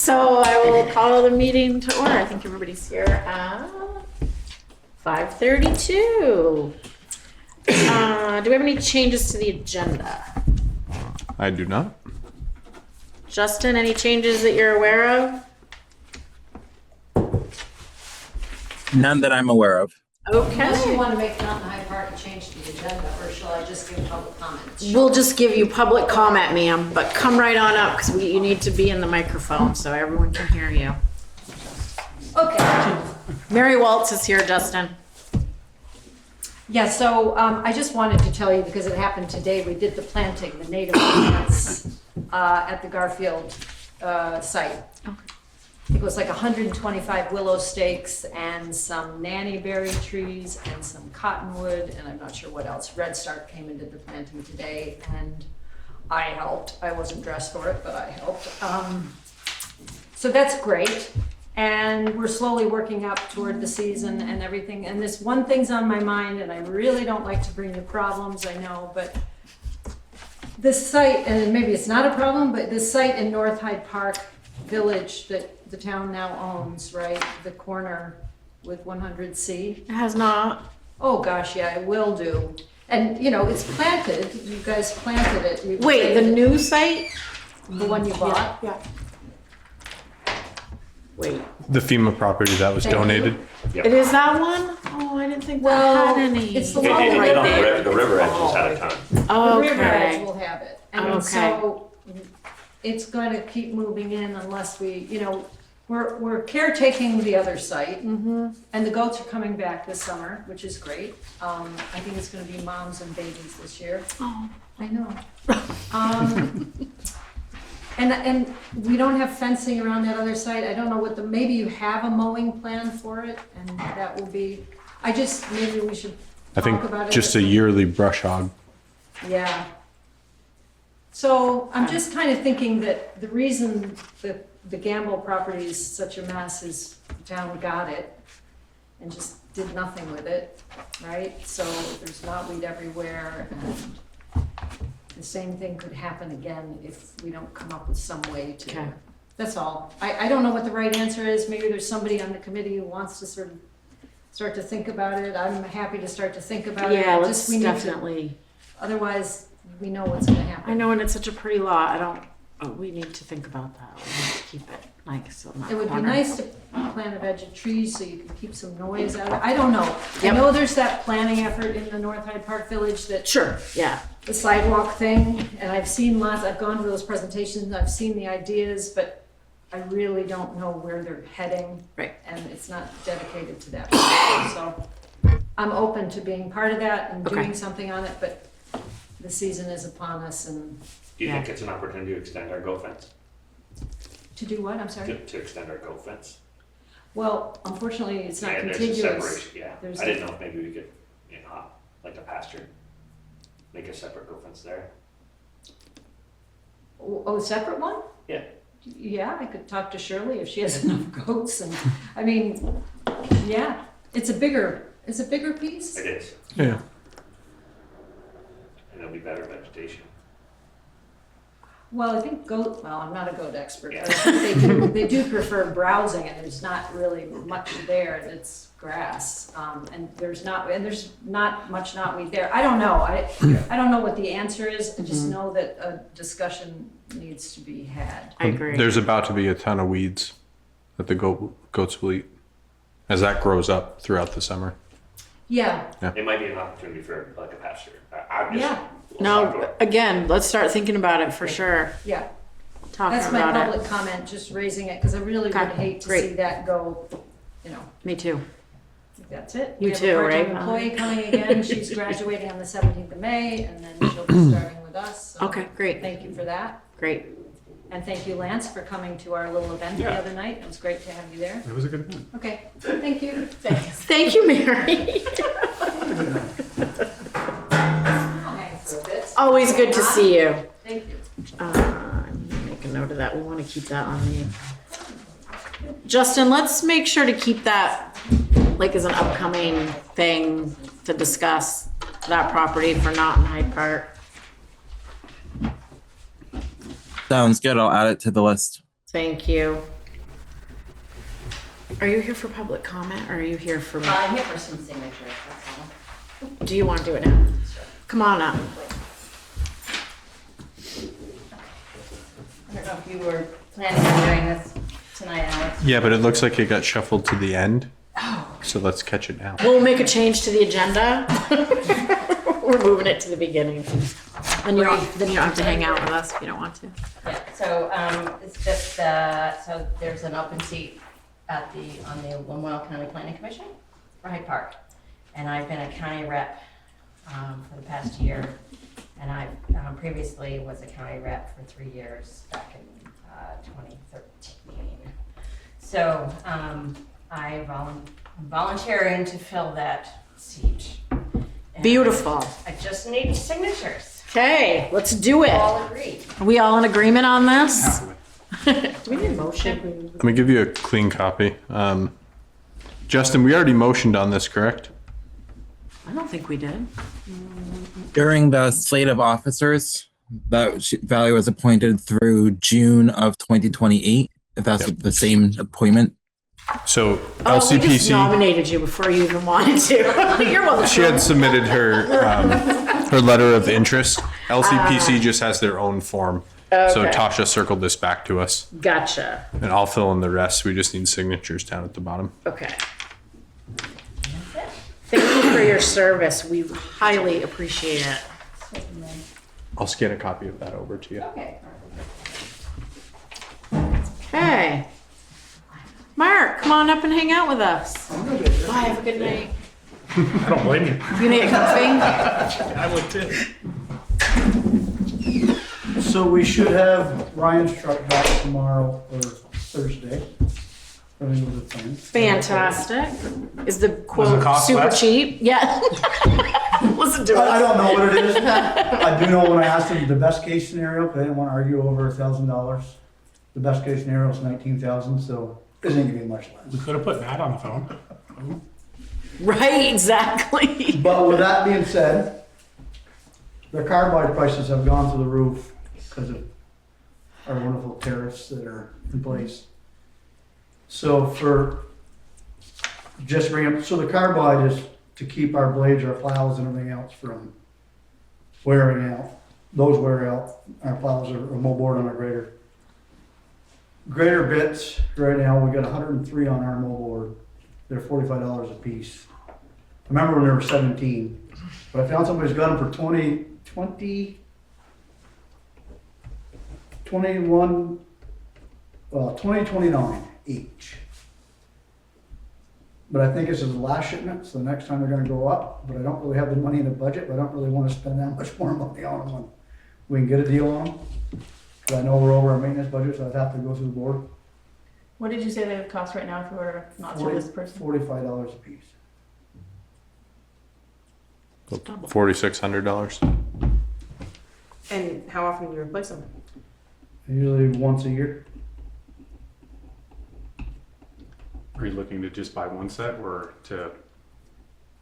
So I will call the meeting to order. I think everybody's here at 5:32. Do we have any changes to the agenda? I do not. Justin, any changes that you're aware of? None that I'm aware of. Unless you Okay. want to make Mountain Hyde Park a change to the agenda, or shall I just give public comments? We'll just give you public comment, ma'am, but come right on up because you need to be in the microphone so everyone can hear you. Okay. Mary Waltz is here, Justin. Yeah, so I just wanted to tell you, because it happened today, we did the planting, the native plants at the Garfield site. I think it was like 125 willow stakes and some nannyberry trees and some cottonwood, and I'm not sure what else. Red Star came and did the planting today, and I helped. I wasn't dressed for it, but I helped. So that's great. And we're slowly working up toward the season and everything. And this one thing's on my mind, and I really don't like to bring you problems, I know, but this site, and maybe it's not a problem, but this site in North Hyde Park Village that the town now owns, right? The corner with 100C. It has not. Oh, gosh, yeah, it will do. And, you know, it's planted. You guys planted it. You Wait, the new site? The one you bought? Yeah. Wait, The FEMA property that was Thank you. donated. it is that one? Oh, I didn't think Well, that had any. it's the It one did right on there. the river edge has had a ton. The river edge Okay. will have it. And Okay. so it's going to keep moving in unless we, you know, we're caretaking the other site. Mm-hmm. And the goats are coming back this summer, which is great. I think it's going to be moms and babies this year. Oh. I know. And we don't have fencing around that other site. I don't know what maybe you have a mowing plan for it, and that will be, maybe we should I talk think about it. just a yearly brush hog. Yeah. So I'm just kind of thinking that the reason that the Gamble property is such a mess is the town got it and just did nothing with it, right? So there's knotweed everywhere, and the same thing could happen again if we don't come up with some way to. Okay. That's all. I don't know what the right answer is. Maybe there's somebody on the committee who wants to sort of start to think about it. I'm happy to start to think about it. Yeah, Just let's we need to- definitely. Otherwise, we know what's gonna happen. I know, and it's such a pretty lot. We need to think about that. We need to keep it nice on that It would be corner. nice to plant a veg of trees so you can keep some noise out of it. I don't know. Yep. I know there's that planning effort in the North Hyde Park Village that Sure, yeah. the sidewalk thing, and I've seen I've gone to those presentations, I've seen the ideas, but I really don't know where they're heading. Right. And it's not dedicated to that. So I'm open to being part of that and Okay. doing something on it, but the season is upon us, and Do you Yeah. think it's an opportunity to extend our go fence? to do what? I'm sorry? To extend our go fence? Well, unfortunately, it's not Yeah, there's a contiguous. separation, yeah. There's I didn't know if maybe we could, you know, like a pasture, make a separate go fence there. Oh, a separate one? Yeah. Yeah, I could talk to Shirley if she has enough goats, and, I mean, yeah, it's a bigger piece? It is, Yeah. and it'll be better vegetation. Well, I think I'm not a goat expert, Yeah. but I think they do prefer browsing, and there's not really much there, and it's grass, and there's not much knotweed there. I don't know, I don't know what the answer is, I just know that a discussion needs to be had. I agree. There's about to be a ton of weeds that the goats will eat as that grows up throughout the summer. Yeah, It might be an opportunity for like a pasture. I'm just. Yeah. No, again, let's start thinking about it for sure. yeah. Talking That's my about public it. comment, just raising it, because I really would Okay, hate to great. see that go, you know, Me too. I think that's it. You We have too, a part-time right? employee coming again, she's graduating on the 17th of May, and then she'll be starting with us. So Okay, great, Thank you for that, great. and thank you, Lance, for coming to our little event the Yeah. other night, it was great to have you there. It was a good event. Okay, thank you. Thank you, Mary. Always good to see you. Thank you. Make a note of that. We want to keep that on the. Justin, let's make sure to keep that like as an upcoming thing to discuss that property for not in Hyde Park. Sounds good. I'll add it to the list. Thank you. Are you here for public comment or are you here for? I'm here for some signatures, that's all. Do you want to do it now? Come on up. I don't know if you were planning on doing this tonight, Alex. Yeah, but it looks like it got shuffled to the end. So let's catch it now. We'll make a change to the agenda. We're moving it to the beginning. Then you don't have to hang out with us if you don't want to. Yeah, so, it's just, so there's an open seat on the Lamoille County Planning Commission for Hyde Park. And I've been a county rep, for the past year. And I, previously was a county rep for 3 years back in, 2013. So, I'm volunteering to fill that seat. And Beautiful. I just need signatures. Okay, let's do it. All agreed. Are we all in agreement on this? Do we need a motion? Let me give you a clean copy. Justin, we already motioned on this, correct? I don't think we did. During the slate of officers, Valerie was appointed through June of 2028, if that's the same appointment. So Oh, we just LCPC, nominated you before you even wanted to. You're welcome. she had submitted her her letter of interest. LCPC just has their own form. So Okay. Tasha circled this back to us, Gotcha. and I'll fill in the rest. We just need signatures down at the bottom. Okay. Thank you for your service. We highly appreciate it. I'll scan a copy of that over to you. Okay. Okay. Mark, come on up and hang out with us. Bye, have a good night. I don't blame you. You need it comfy? I would too. So we should have Ryan's truck back tomorrow or Thursday. According to the plan. Fantastic. Is the Does it quote cost super less? cheap? Yeah. Listen to I us. don't know what it is. I do know when I asked him the best case scenario, 'cause I didn't want to argue over $1,000. The best case scenario is 19,000, so it isn't gonna be much We less. could have put Matt on the phone. Right, exactly. But with that being said, the carbide prices have gone through the roof because of our wonderful tariffs that are in place. So for, just bring up, so the carbide is to keep our blades, our plows and everything else from wearing out. Those wear out, our plows are moldboard on our grader. Grader bits, right now, we got 103 on our moldboard. They're $45 a piece. I remember when they were 17, but I found somebody's got them for 2029 each. But I think this is the last shipment, so the next time they're gonna go up, but I don't really have the money in the budget, but I don't really wanna spend that much more money on them when we can get a deal on them. Cause I know we're over our maintenance budget, so I'd have to go through the board. What did you say they would cost right now if we were not through this person? $45 a piece. $4,600. And how often do you replace them? Usually once a year. Are you looking to just buy one set or to,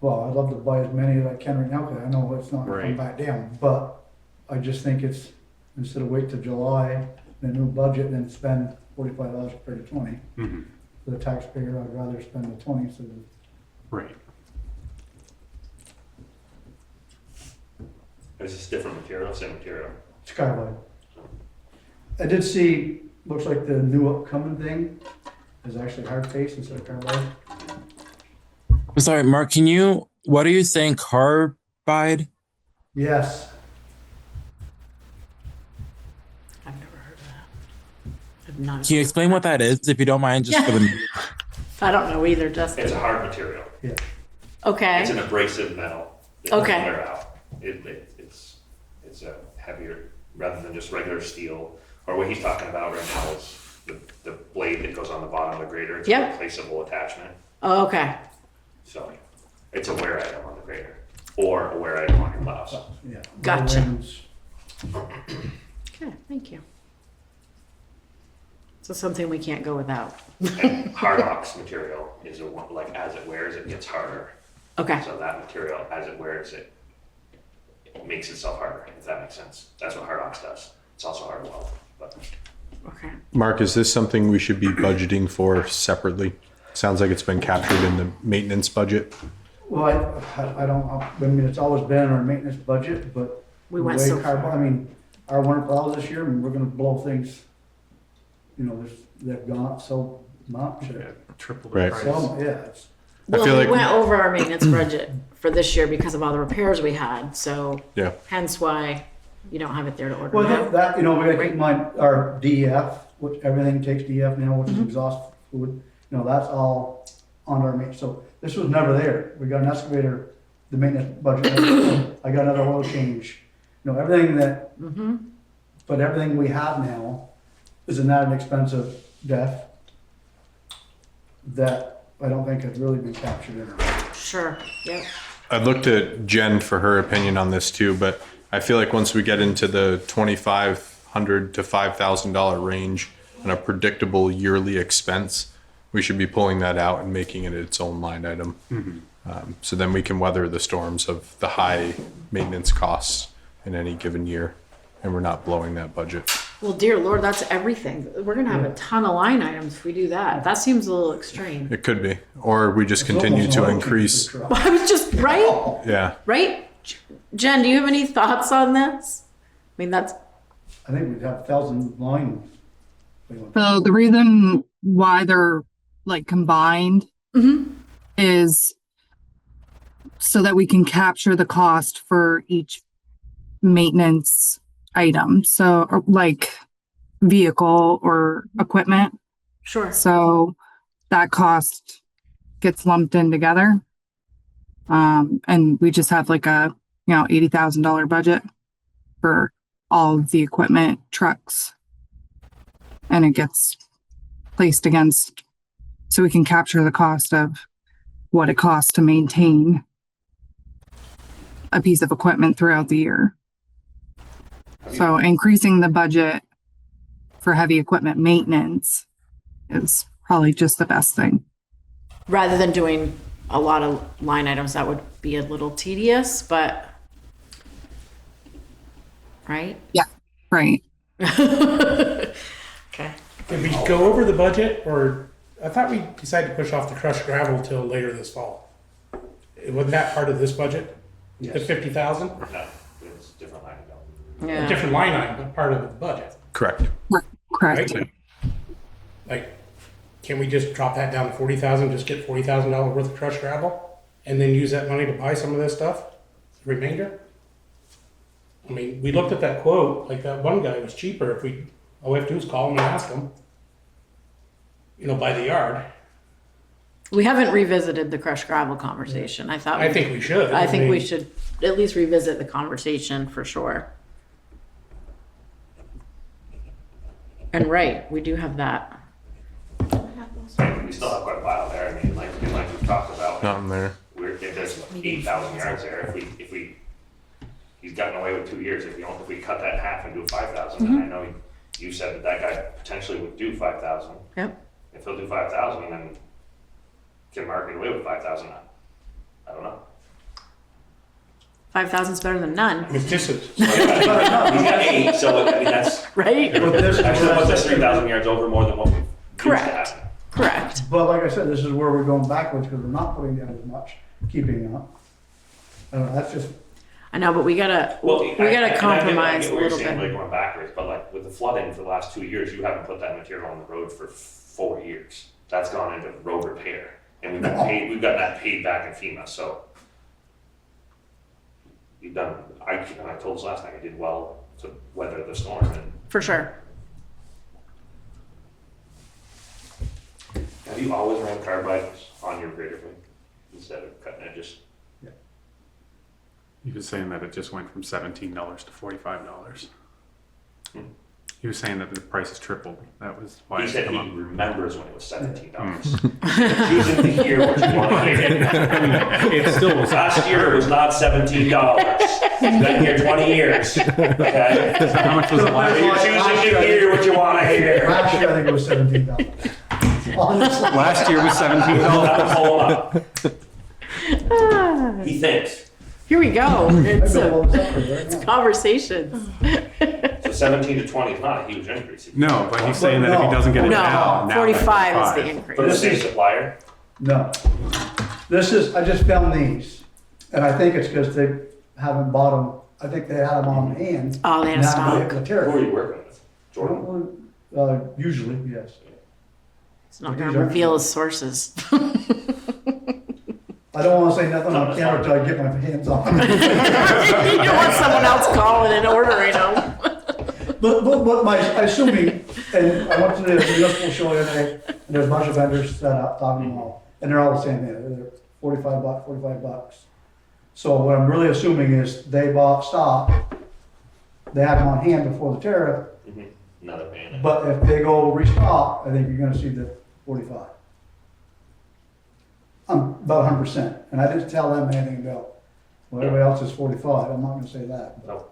Well, I'd love to buy as many as I can right now, cause I know it's not gonna come Right. back down, but I just think it's, instead of wait till July, the new budget, then spend $45 compared to 20. Mhm. For the taxpayer, I'd rather spend the 20 instead of, right? Is this different material, same material? it's carbide. I did see, looks like the new upcoming thing is actually hard face instead of carbide. I'm sorry, Mark, what are you saying, carbide? Yes, I've never heard of that. I've not. Can you explain what that is, if you don't mind, just for the, I don't know either, Justin. It's a hard material. yeah. Okay. It's an abrasive metal. It doesn't Okay. wear out. It's a heavier, rather than just regular steel, or what he's talking about right now is the blade that goes on the bottom of the grader. It's a Yep. replaceable attachment, Oh, okay. so it's a wear item on the grader, or a wear item on your plows. Yeah. Gotcha. Rings. Okay, thank you. So something we can't go without. And hard ox material is a one, like as it wears, it gets harder. Okay. So that material, as it wears, it makes itself harder, if that makes sense. That's what hard ox does. It's also hard to weld, but Okay. Mark, is this something we should be budgeting for separately? Sounds like it's been captured in the maintenance budget. Well, I don't, I mean, it's always been our maintenance budget, but. We went the way so far. I mean, our winter plows this year, and we're gonna blow things, you know, they've gone up so much. Yeah, triple the Right. price. So, yeah, it's, I Well, feel we like- went over our maintenance budget for this year because of all the repairs we had, so Yeah. hence why you don't have it there to order well, now. that, you know, we gotta keep in mind, our DEF, which everything takes DEF now, which is exhaust fluid, you know, that's all on our maintenance, so this was never there. We got an excavator, the maintenance budget, I got another oil change, you know, everything that, but everything we have now is not an expensive DEF that I don't think has really been captured in our. Sure, yep. I looked at Jen for her opinion on this too, but I feel like once we get into the $2,500 to $5,000 range and a predictable yearly expense, we should be pulling that out and making it its own line item. So then we can weather the storms of the high maintenance costs in any given year, and we're not blowing that budget. Well, dear Lord, that's everything. We're gonna have a ton of line items if we do that. That seems a little extreme. It could be, or we just continue to increase. Well, I was just, right? Yeah, Right? Jen, do you have any thoughts on this? I mean, that's, I think we'd have 1,000 lines. So the reason why they're like combined is so that we can capture the cost for each maintenance item. So or like vehicle or equipment. sure. So that cost gets lumped in together. And we just have like a, $80,000 budget for all of the equipment, trucks. And it gets placed against, so we can capture the cost of what it costs to maintain a piece of equipment throughout the year. So increasing the budget for heavy equipment maintenance is probably just the best thing. Rather than doing a lot of line items, that would be a little tedious, but, right? Yeah, right. Okay. Did we go over the budget, or I thought we decided to push off the crushed gravel till later this fall? Wasn't that part of this budget? The Yes. 50,000? No, it's a different line item. A Yeah. different line item, but part of the budget, correct. Correct. right? Like, can we just drop that down to 40,000, just get $40,000 worth of crushed gravel? And then use that money to buy some of this stuff, the remainder? I mean, we looked at that quote, like that one guy was cheaper if all we have to do is call him and ask him. By the yard. We haven't revisited the crushed gravel conversation. I thought. I think we should. I think we mean, should at least revisit the conversation for sure. And right, we do have that. We still have quite a while there, I mean, like we've talked about. Not in there. There's 8,000 yards there, he's gotten away with 2 years, if we cut that in half and do 5,000, and I know you said that guy potentially would do 5,000. Yep. If he'll do 5,000, then can Mark get away with 5,000? I don't know. 5,000 is better than none, It's just, He's got 8, so I mean, that's, right? But this, actually, that puts us 3,000 yards over more than what we used to Correct. have. Correct. but like I said, this is where we're going backwards because we're not putting down as much, keeping up. That's just, I know, but we gotta compromise a what you're little saying, bit. like going backwards, but like with the flooding for the last 2 years, you haven't put that material on the road for 4 years. That's gone into road repair, and we've gotten that paid back in FEMA, so. You've done, I told us last night, you did well to weather the storm, and For sure. have you always ran carbides on your grader blade instead of cutting it just? He was saying that it just went from $17 to $45. He was saying that the price has tripled. That was why He it's said come he up. remembers when it was $17. Choosing to hear what you want to hear. It still was. Last year it was not $17. You've been here 20 years, okay? How much was it last You're year? choosing to hear what you want to hear. last year I think it was $17. Honestly. Last year was $17. Hold on. He thinks. Here we go. I It's go all a this up right now. conversations. So 17 to 20 is not a huge increase. No, but he's saying that if he doesn't get it No, down, now 45 is the 45. increase. For the same supplier, No. I just found these, and I think it's because they haven't bought them, I think they had them on hand. Oh, they had a Now stock. the who are tariff. you working with? Jordan? Usually, yes. It's not gonna reveal his sources. I don't wanna say nothing on camera until I get my hands on them. You don't want someone else calling and ordering them. But my assuming, and I went to the municipal show the other day, and there's a bunch of vendors set up, talking them all, and they're all the same, they're $45. So what I'm really assuming is they bought stock, they had them on hand before the tariff, Now they're paying it. but if they go restock, I think you're gonna see the 45. About 100%, and I didn't tell them anything about, well, everybody else is 45, I'm not gonna say that. No.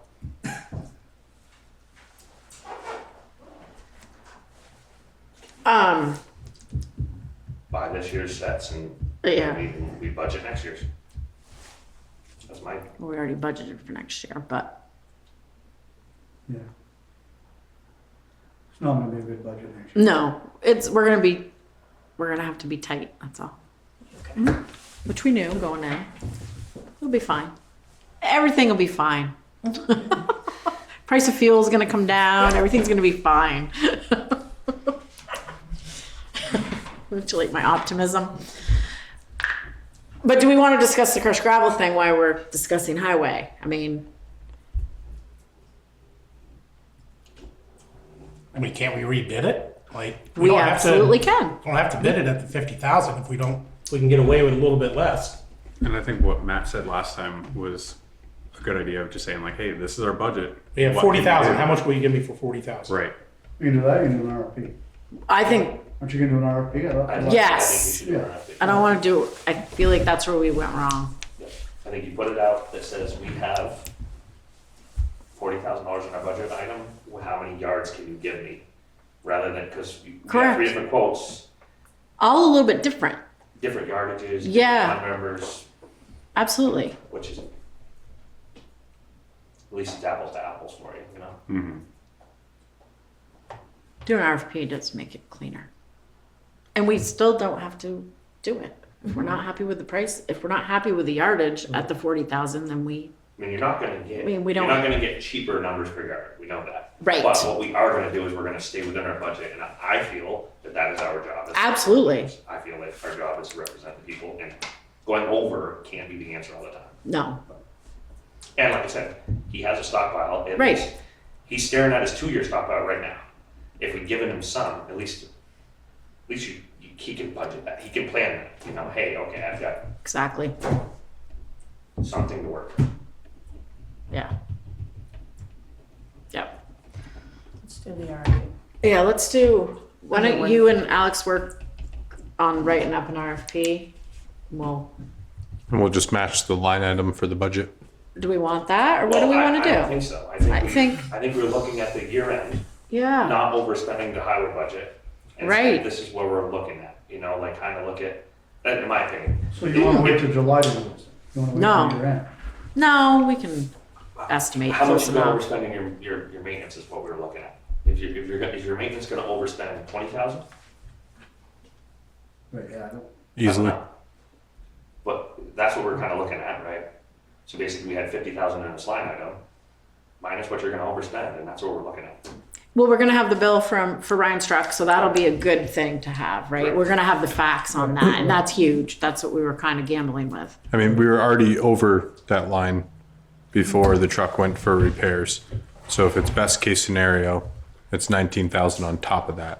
Buy this year's sets and Yeah. we budget next year's. That's my, We already budgeted for next year, but Yeah. It's not gonna be a good budget next year. no, we're gonna have to be tight, that's all. Mhm. Which we knew going in. It'll be fine. Everything will be fine. Price of fuel is gonna come down, everything's gonna be fine. Mutilate my optimism. But do we want to discuss the crushed gravel thing while we're discussing highway? I mean, Can't we rebid it? Like, we don't have to- absolutely can. Don't have to bid it at the 50,000 if we can get away with a little bit less. And I think what Matt said last time was a good idea of just saying like, hey, this is our budget. We have What can you 40,000. do? How much will you give me for 40,000? Right. You can do that, you can do an RFP. I think, Aren't you gonna do an RFP? Yes. I think you should do an RFP. I don't want to do, I feel like that's where we went wrong. I think you put it out that says we have $40,000 in our budget item, well, how many yards can you give me? Rather than, because we have Correct. 3 different quotes, All a little bit different. different yardages, Yeah. different numbers, Absolutely. which is, at least it's apples to apples for you, you know? Mm-hmm. Doing an RFP does make it cleaner. And we still don't have to do it. If we're not happy with the price, if we're not happy with the yardage at the 40,000, then we, I mean, you're not gonna get, I mean, we you're don't- not gonna get cheaper numbers per yard, we know that. Right. But what we are gonna do is we're gonna stay within our budget, and I feel that that is our job. Absolutely. I feel like our job is to represent the people, and going over can't be the answer all the time. no. And like I said, he has a stockpile. At Right. least he's staring at his 2-year stockpile right now. If we'd given him some, at least he can budget that. He can plan that. You know, hey, okay, I've got Exactly. something to work. Yeah. Yep. Let's do the RFP. Yeah, let's do, why don't you and Alex work on writing up an RFP? Well, And we'll just match the line item for the budget. do we want that or what do we Well, want to I don't do? think so. I I think think- we're looking at the year end, Yeah, not overspending the highway budget. And say, Right. this is where we're looking at. You know, like kind of look at, in my opinion. So you wanna wait till July to do this? You wanna wait No. till year end? no, we can estimate How much close you go enough. overspending your maintenance is what we were looking at. Is your maintenance gonna overspend 20,000? Right, yeah, I don't. Easily. But that's what we're kind of looking at, right? So basically, we had 50,000 in this line item, minus what you're gonna overspend, and that's what we're looking at. Well, we're gonna have the bill for Ryan's truck, so that'll be a good thing to have, right? Right. We're gonna have the facts on that, and that's huge. That's what we were kind of gambling with. I mean, we were already over that line before the truck went for repairs. So if it's best case scenario, it's 19,000 on top of that.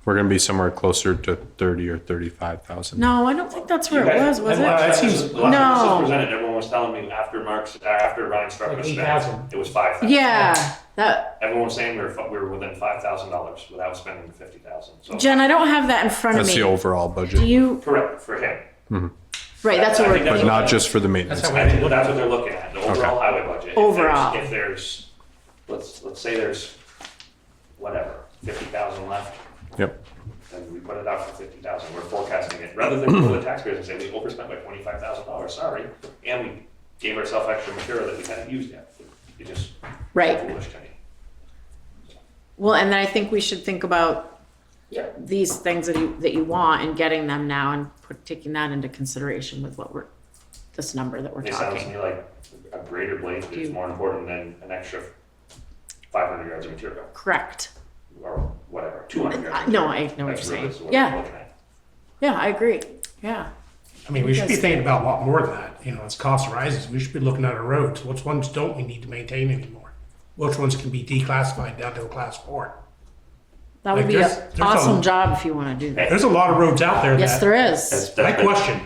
We're gonna be somewhere closer to 30 or 35,000. No, I don't think that's where You it guys- was and it? last That time seems- this was No. presented, everyone was telling me after Ryan's truck Like was spent, 8,000. it was 5,000. Yeah, that, Everyone was saying we were within $5,000 without spending 50,000. So Jen, I don't have that in front of That's me. the overall Do budget, you, correct for him. right, that's what I we're think that's but thinking. not just for the maintenance. That's how I think that's what they're looking at, the overall highway budget. Overall. If there's, let's say there's, whatever, 50,000 left, Yep. then we put it out for 50,000. We're forecasting it, rather than go to the taxpayers and say, we overspent by $25,000, sorry. And we gave ourselves extra material that we hadn't used yet. It just Right. foolish to me. Well, and then I think we should think about Yeah. these things that you want and getting them now and taking that into consideration with this number that we're It sounds to talking. me like a greater blade is more important than an extra 500 yards of material, Correct. or whatever, 200 yards. of No, material. I know what That's you're really saying. what Yeah. I'm looking at. Yeah, I agree. Yeah. I mean, we should be thinking about a lot more than that. You know, as cost rises, we should be looking at our roads. Which ones don't we need to maintain anymore? Which ones can be declassified down to a class 4? That would Like, be an there's a- awesome job if you want to do that. There's a lot of roads out there Yes, that, there is. That's My been- question.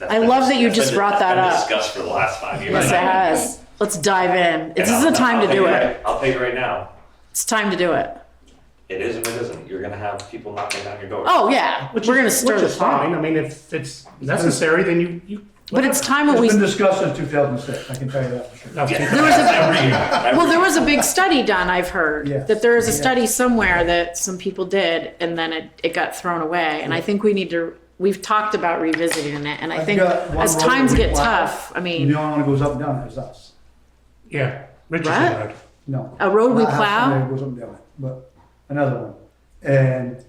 I love that you just brought that up. Discussed for the last 5 years. Yes, it has. Let's dive in. This is the time to do it. I'll tell you right now, It's time to do it. it is and it isn't. You're gonna have people knocking down your door. Oh, yeah. We're going to stir which the is fine. pot. I mean, if it's necessary, then you. But it's time that It's we. been discussed since 2006, I can tell you that for sure. That's Yeah. There was a Every year. Every Well, there year. was a big study done, I've heard, Yeah. that there is a Yeah. study somewhere that some people did and then it got thrown away. And I think we've talked about revisiting it. And I I've think got one as road times that we get plow. tough, I The mean, only one that goes up and down is us. Yeah, Richardson What? Road. No. a road we Not plow? Half goes up and down, but another one. And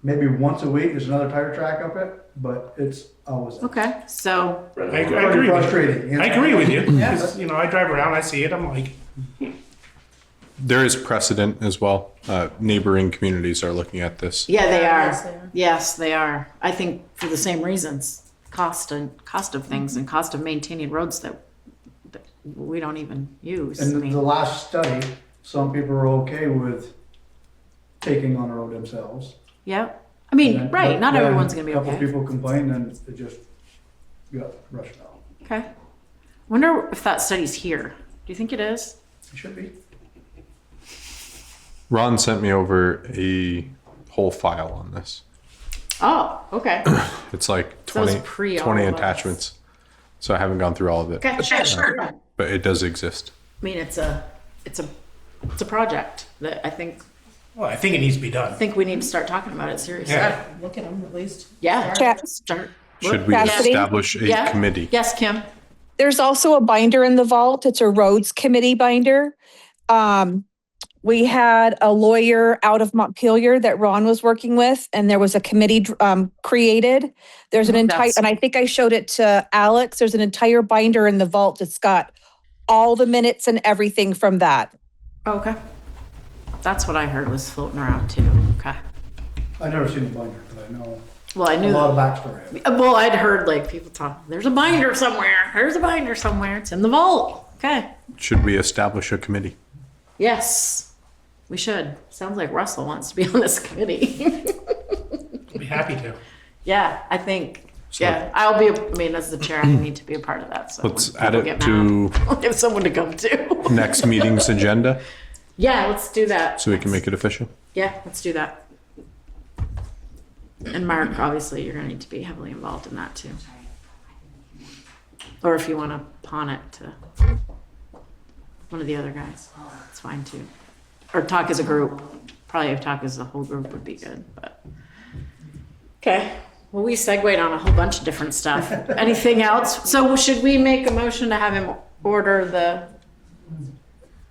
maybe once a week, there's another tire track up it, but it's always. us. Okay, so, Rather I than- agree with you. Frustrating. you know? I agree with you. Yeah. 'Cause, you know, I drive around, I see it, I'm like, There is precedent as well. Neighboring communities are looking at this. yeah, they Yes, are. they are. Yes, they are. I think for the same reasons, cost of things and cost of maintaining roads that we don't even use. I And mean, the last study, some people were okay with taking on the road themselves. yeah. I mean, And then- right, not then everyone's gonna be A couple okay. people complained and it just got rushed out. Okay. Wonder if that study's here. Do you think it is? It should be. Ron sent me over a whole file on this. Oh, okay. It's like So it's 20, pre all 20 of us. attachments. So I haven't gone through all of it, Okay, sure. I but it does exist. mean, it's a project that I think well, I think it needs to be done. we need to start talking about it seriously. Yeah. Look at them at least. Yeah. Chat. Start. Should we Cassidy? establish a Yeah. committee? Yes, Kim. There's also a binder in the vault. It's a roads committee binder. We had a lawyer out of Montpelier that Ron was working with, and there was a committee created. There's an entire, That's- and I think I showed it to Alex. There's an entire binder in the vault. It's got all the minutes and everything from that. Oh, okay. That's what I heard was floating around too. Okay. I've never seen a binder, but I know Well, I a knew. lot of backstory. of it. Well, I'd heard like people talk. There's a binder somewhere. There's a binder somewhere. It's in the vault. Okay. Should we establish a committee? Yes, we should. Sounds like Russell wants to be on this committee. I'd be happy to. Yeah, I think. Yeah, I'll be. I mean, as the chair, I need to be a part of that. So Let's when add people it get to mad, I'll have someone to come to. next meeting's agenda Yeah, let's do that. so we can make it official. Yeah, let's do that. And Mark, obviously, you're gonna need to be heavily involved in that too. Or if you want to pawn it to one of the other guys, it's fine too. Or talk as a group. Probably if talk as a whole group would be good, but. Okay, well, we segued on a whole bunch of different stuff. Anything else? So should we make a motion to have him order the,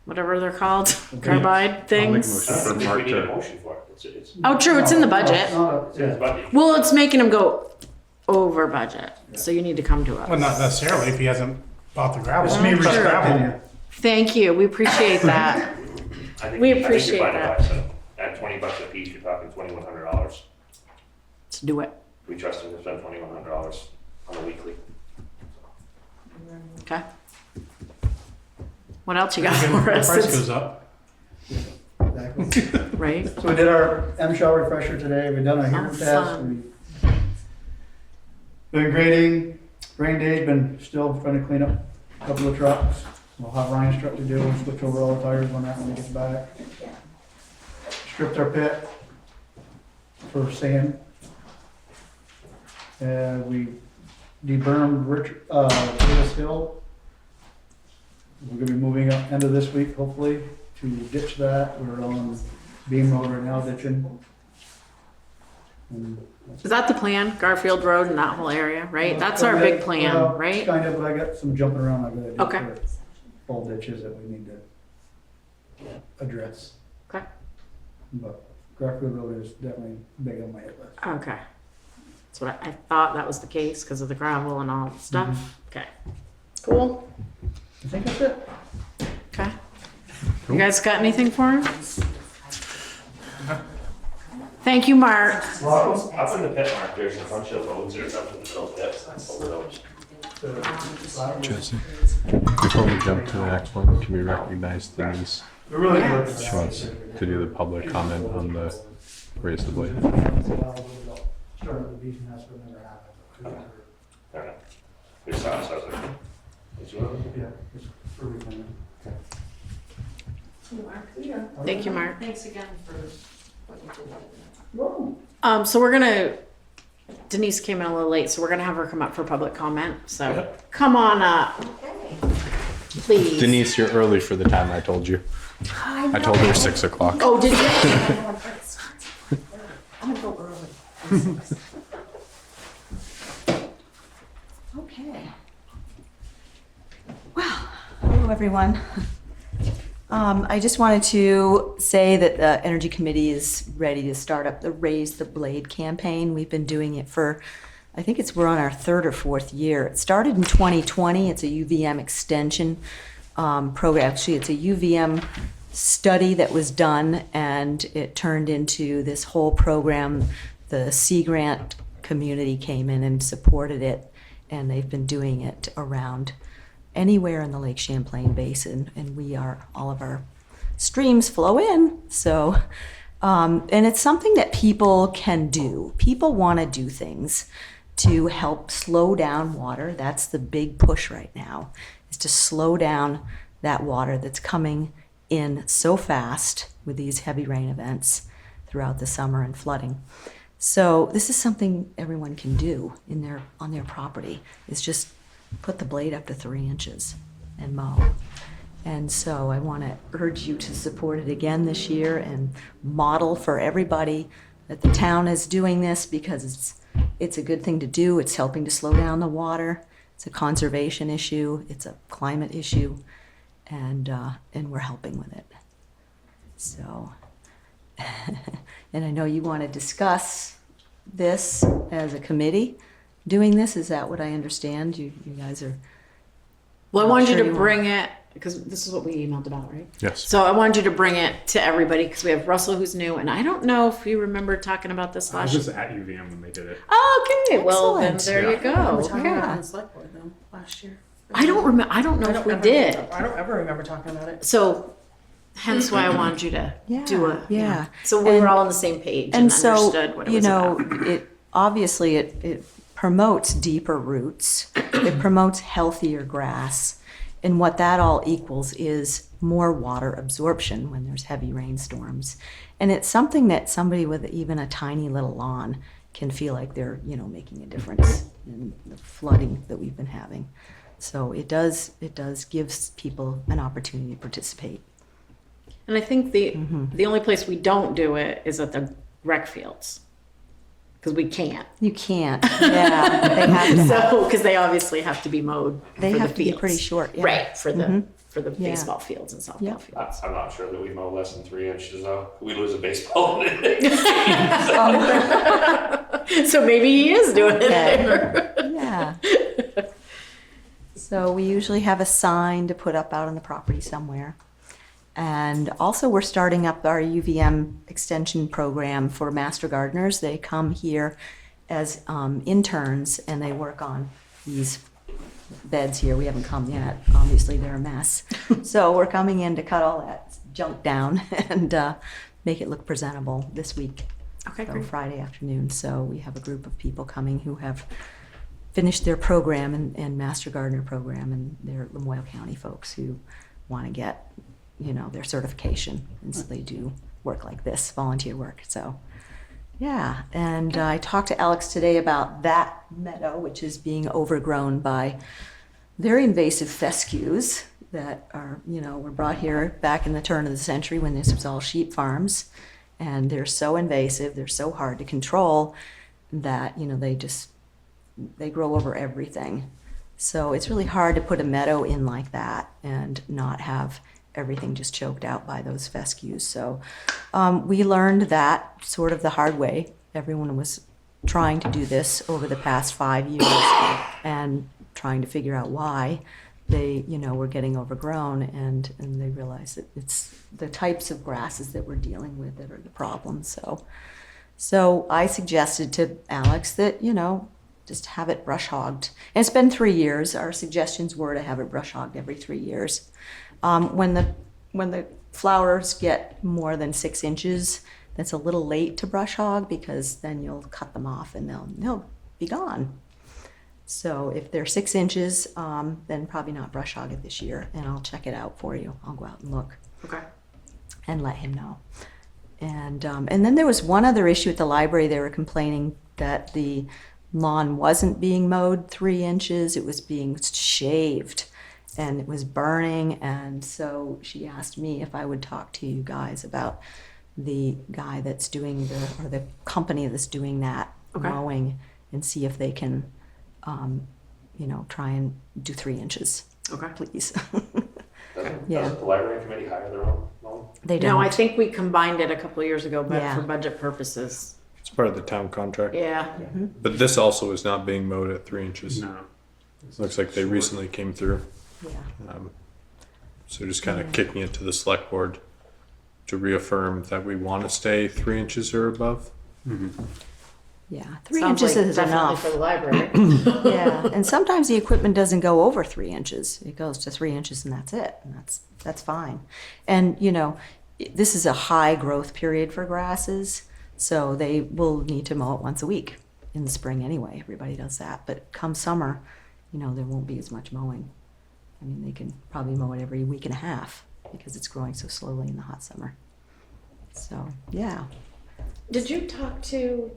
whatever they're called, carbide I'll make a things? I motion. don't think Mark we need a to- motion for it. It's Oh, true, it's in the budget. No, it's in his budget. Well, it's making him go over budget, so you need to come to Well, not us. necessarily if he hasn't bought the gravel. It's me Crushed respecting you. Thank you, we appreciate that. I think, We I think appreciate you're fine to that. buy some. At $20 a piece, you're talking $2,100. Let's do it, We trust him to spend $2,100 on a weekly. okay? What else you got Again, for the us? price It's- goes up. Exactly. Right? So we did our M-Shell refresher today, we done a humor Oh, test. fun. We've been grading, rain day, been still trying to clean up a couple of trucks. We'll have Ryan's truck to do, we'll switch over all the tires on that when he gets back. Stripped our pit for sand. We debermed Davis Hill. We're gonna be moving up end of this week, hopefully, to ditch that. We're on Beam Road right now ditching. And that's- Is that the plan, Garfield Road and that whole area, right? That's our big plan, Well, right? Kind of, but I got some jumping around I gotta do Okay. for fall ditches that we need to address. Okay. But Garfield Road is definitely big on my hit list. Okay. That's what I thought that was the case because of the gravel and all the stuff. Okay. Cool. I think that's it. Okay. You guys got anything for him? Thank you, Mark. Up in the pit mark, there's a bunch of roads or something in the middle pits, over those. Jesse, before we jump to the next one, can we recognize Denise? She wants to do the public comment on the raise the blade. Started with these and that's what never happened. Fair enough. We saw it, so I was like, it's one of them. Yeah, it's for refunding. Thank you, Mark. Thanks again for what you did. So Denise came in a little late, so we're gonna have her come up for public comment. So Yep. come on up, please. Denise, you're early for the time I told you. I told her 6 o'clock. Oh, did you? I'm gonna go early. Okay. Well, hello, everyone. I just wanted to say that the Energy Committee is ready to start up the Raise the Blade campaign. We've been doing it for, I think we're on our 3rd or 4th year. It started in 2020. It's a UVM extension program. Actually, it's a UVM study that was done, and it turned into this whole program. The Sea Grant community came in and supported it, and they've been doing it around anywhere in the Lake Champlain Basin, and all of our streams flow in. So, and it's something that people can do. People want to do things to help slow down water. That's the big push right now, is to slow down that water that's coming in so fast with these heavy rain events throughout the summer and flooding. So this is something everyone can do on their property, is just put the blade up to 3 inches and mow. And so I want to urge you to support it again this year and model for everybody that the town is doing this, because it's a good thing to do. It's helping to slow down the water. It's a conservation issue. It's a climate issue, and we're helping with it. So, and I know you want to discuss this as a committee. Doing this, is that what I understand? You guys are. Well, I wanted you Sure to you bring it, because this is what we emailed about, right? Yes. So I wanted you to bring it to everybody, because we have Russell who's new, and I don't know if you remember talking about this I was last just at UVM when they did it. Oh, okay. Well, then Excellent. there you go. We were talking about it Okay. on the select board though, last year. I don't remember. I don't know if we did. I don't ever remember talking about it. So, hence why I wanted you to do it. Yeah. So we were all on the same page and, And so, understood what it was about. it obviously it promotes deeper roots. It promotes healthier grass. And what that all equals is more water absorption when there's heavy rainstorms. And it's something that somebody with even a tiny little lawn can feel like they're, making a difference in the flooding that we've been having. So it does gives people an opportunity to participate. And I think the only place we don't do it is at the rec fields, because we can't. You can't. Yeah. They have to So, because they obviously have to be mowed. They for have the to be fields. pretty short, yeah. Right, for the Yeah. baseball fields and softball Yeah. fields. I'm not sure that we mow less than 3 inches though. We lose a baseball. So maybe he is doing it Okay. there. Yeah. So we usually have a sign to put up out on the property somewhere. And also we're starting up our UVM extension program for master gardeners. They come here as interns and they work on these beds here. We haven't come yet. Obviously they're a mess. So we're coming in to cut all that junk down and make it look presentable this week. Okay, So great. Friday afternoon. So we have a group of people coming who have finished their program and master gardener program, and they're Lamoille County folks who want to get, their certification. And so they do work like this, volunteer work. So, yeah. And I talked to Alex today about that meadow, which is being overgrown by very invasive fescues that are, were brought here back in the turn of the century when this was all sheep farms. And they're so invasive, they're so hard to control that, they grow over everything. So it's really hard to put a meadow in like that and not have everything just choked out by those fescues. So we learned that sort of the hard way. Everyone was trying to do this over the past 5 years and trying to figure out why they, were getting overgrown, and they realized that it's the types of grasses that we're dealing with that are the problem. So I suggested to Alex that, just have it brush hogged. And it's been 3 years. Our suggestions were to have it brush hogged every 3 years. When the flowers get more than 6 inches, that's a little late to brush hog, because then you'll cut them off and they'll be gone. So if they're 6 inches, then probably not brush hog it this year, and I'll check it out for you. I'll go out and look. Okay. And let him know. And then there was one other issue at the library. They were complaining that the lawn wasn't being mowed 3 inches. It was being shaved, and it was burning. And so she asked me if I would talk to you guys about the guy that's doing the company that's doing that mowing, and see if they can, try and do 3 inches. Okay. Please. Doesn't the library committee hire their own mowing? They don't. No, I think we combined it a couple of years ago, but Yeah. for budget purposes. It's part of the town contract. Yeah. But this also is not being mowed at 3 inches. No. Looks like they recently came through. Yeah. So just kind of kicking it to the select board to reaffirm that we want to stay 3 inches or above. Yeah. 3 Sounds inches like is definitely enough. for the library. Yeah, and sometimes the equipment doesn't go over 3 inches. It goes to 3 inches and that's it. And that's fine. And this is a high growth period for grasses, so they will need to mow it once a week in the spring anyway. Everybody does that. But come summer, there won't be as much mowing. I mean, they can probably mow it every week and a half because it's growing so slowly in the hot summer. So, yeah. Did you talk to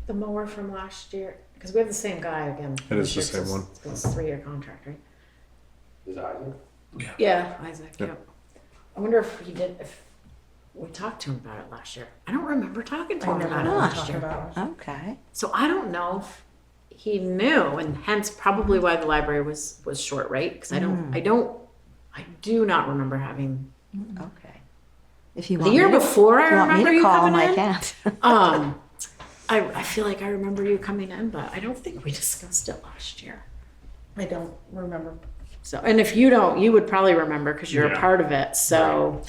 the mower from last year? Because we have the same guy again. It is the this year, same 'cause one. It's a 3-year contract, right? Is it Isaac? Yeah, Isaac. Yep. Yep. I wonder if we talked to him about it last year. I don't remember talking to him about it last year. Okay. So I don't know if he knew, and hence probably why the library was short, right? Because I do not remember having. Okay. If you The want year me to- before, I if you want me remember to you call coming him, in. I can't. I feel like I remember you coming in, but I don't think we discussed it last year. I don't remember. So, and if you don't, you would probably remember because you're a Yeah. part of it. So,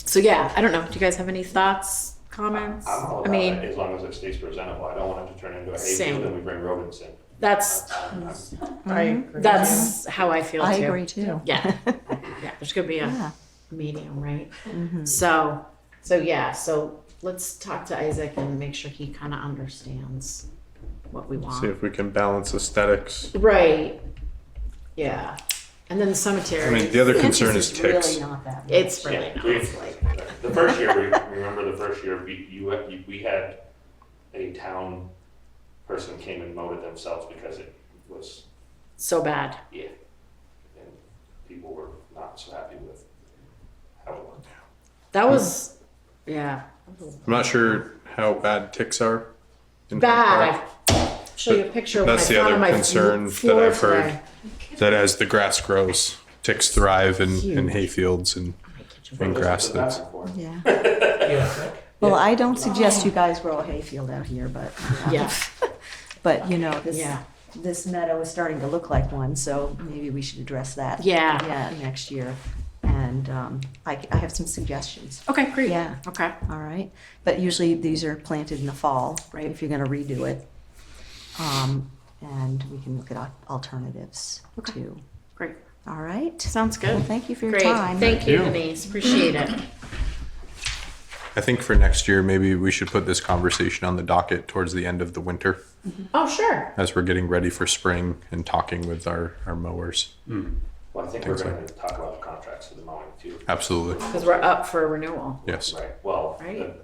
so yeah, I don't know. Do you guys have any thoughts, comments? I'm all I about mean, it, as long as it stays presentable. I don't want it to turn into a Same. hayfield and we bring rodents in. that's I agree. that's how I feel I too. agree too. Yeah, yeah. There's gonna be a Yeah. medium, right? Mhm. So yeah. So let's talk to Isaac and make sure he kind of understands what we want. See if we can balance aesthetics. Right. Yeah. And then the cemetery. I mean, the other 3 concern inches is ticks. Really not that much. It's really Yeah, not. we- the first year, remember the first year, we had a town person came and mowed it themselves because it was, So bad. yeah. And people were not so happy with how it looked. That was, yeah. I'm not sure how bad ticks are. in Hyde Bad. Park. I'll show you a picture of what I That's the found other on my concern that floor I've heard. today. That as the grass grows, ticks thrive in Huge. hayfields and My grass Put it back that's. and forth. Yeah. Yeah. Well, I don't suggest you guys grow a hayfield out here, but Yeah, but this yeah, this meadow is starting to look like one, so maybe we should address that. yeah. Next year, and I have some suggestions. Okay, great. Yeah. Okay. All right, but usually these are planted in the fall, right? If you're going to redo it, and we can look at alternatives too. Great. All right. Sounds good. Well, thank you for your Great. time. Thank you, you. Denise. Appreciate it. I think for next year, maybe we should put this conversation on the docket towards the end of the winter Oh, sure. as we're getting ready for spring and talking with our mowers. Well, I think we're gonna talk about the contracts for the mowing too. Absolutely. Because we're up for renewal. Yes. Right, well, Right.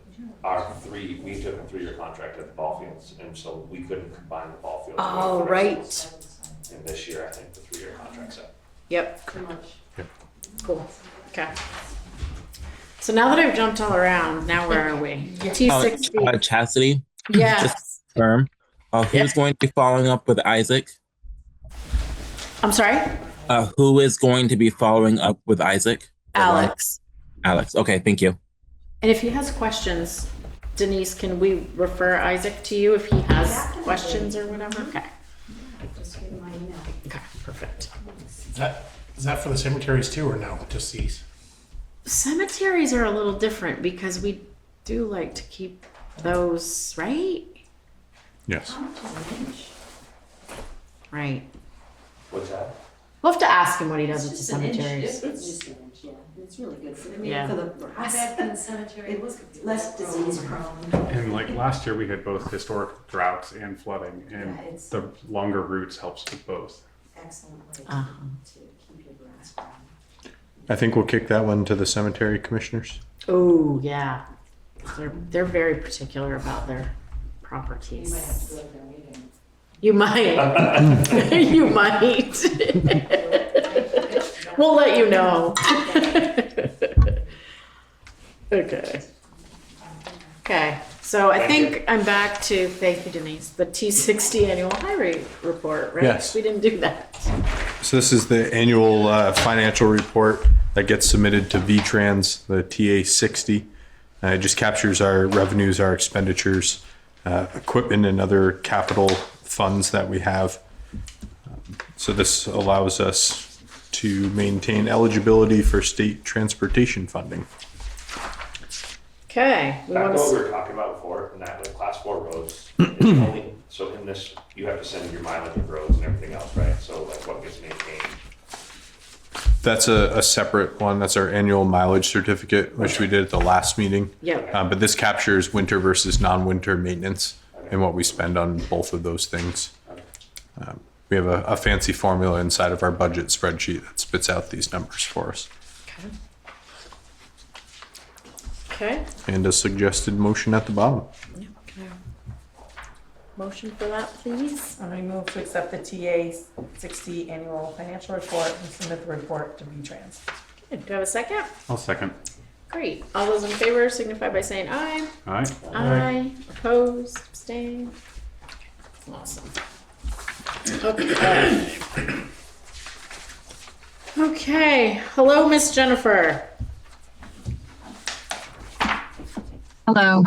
we took a 3-year contract at the ball fields, and so we couldn't combine the ball fields. Oh, with the right. rest of them. And this year, I think the 3-year contract's up. Yep. Cool. Okay. So now that I've jumped all around, now where are we? T60. Chastity, Yes. firm. Who's going to be following up with Isaac? I'm sorry? Who is going to be following up with Isaac? Alex. Alex. Okay, thank you. And if he has questions, Denise, can we refer Isaac to you if he has questions or whatever? Okay. Okay, perfect. Is that for the cemeteries too, or no? Just these? Cemeteries are a little different because we do like to keep those, right? Yes. Right. What's that? We'll have to ask him what he does with the cemeteries. It's just an inch, yeah. It's really good for, I mean, Yeah. for the grass. the cemetery. It was less disease prone. And like last year, we had both historic droughts and flooding, and Yeah, it's- the longer routes helps with both. Excellent way Uh-huh. to keep your grass growing. I think we'll kick that one to the cemetery commissioners. Oh, yeah. They're very particular about their You might have to properties. go to their meeting. You might. You might. We'll let you know. Okay. Okay, so I think I'm back to, thank you Denise, the T60 annual highway report, right? Yes. We didn't do that. So this is the annual financial report that gets submitted to VTrans, the TA60. It just captures our revenues, our expenditures, equipment and other capital funds that we have. So this allows us to maintain eligibility for state transportation funding. Okay. We Back want to what we to, were talking about before, and that with class 4 roads, it's only, so in this, you have to send your mileage of roads and everything else, right? So like what gets maintained. That's a separate one. That's our annual mileage certificate, which we did at the last meeting. Yep. But this captures winter versus non-winter maintenance and what we spend on both of those things. We have a fancy formula inside of our budget spreadsheet that spits out these numbers for us. okay. And a suggested motion at the bottom. Yeah, can I- Motion for that, please? I move to accept the TA 60 annual financial report and submit the report to VTrans. Okay, do I have a second? I'll second. Great. All those in favor signify by saying aye. All right. Aye. Opposed, abstained. Awesome. Okay. Okay. Hello, Miss Jennifer. Hello.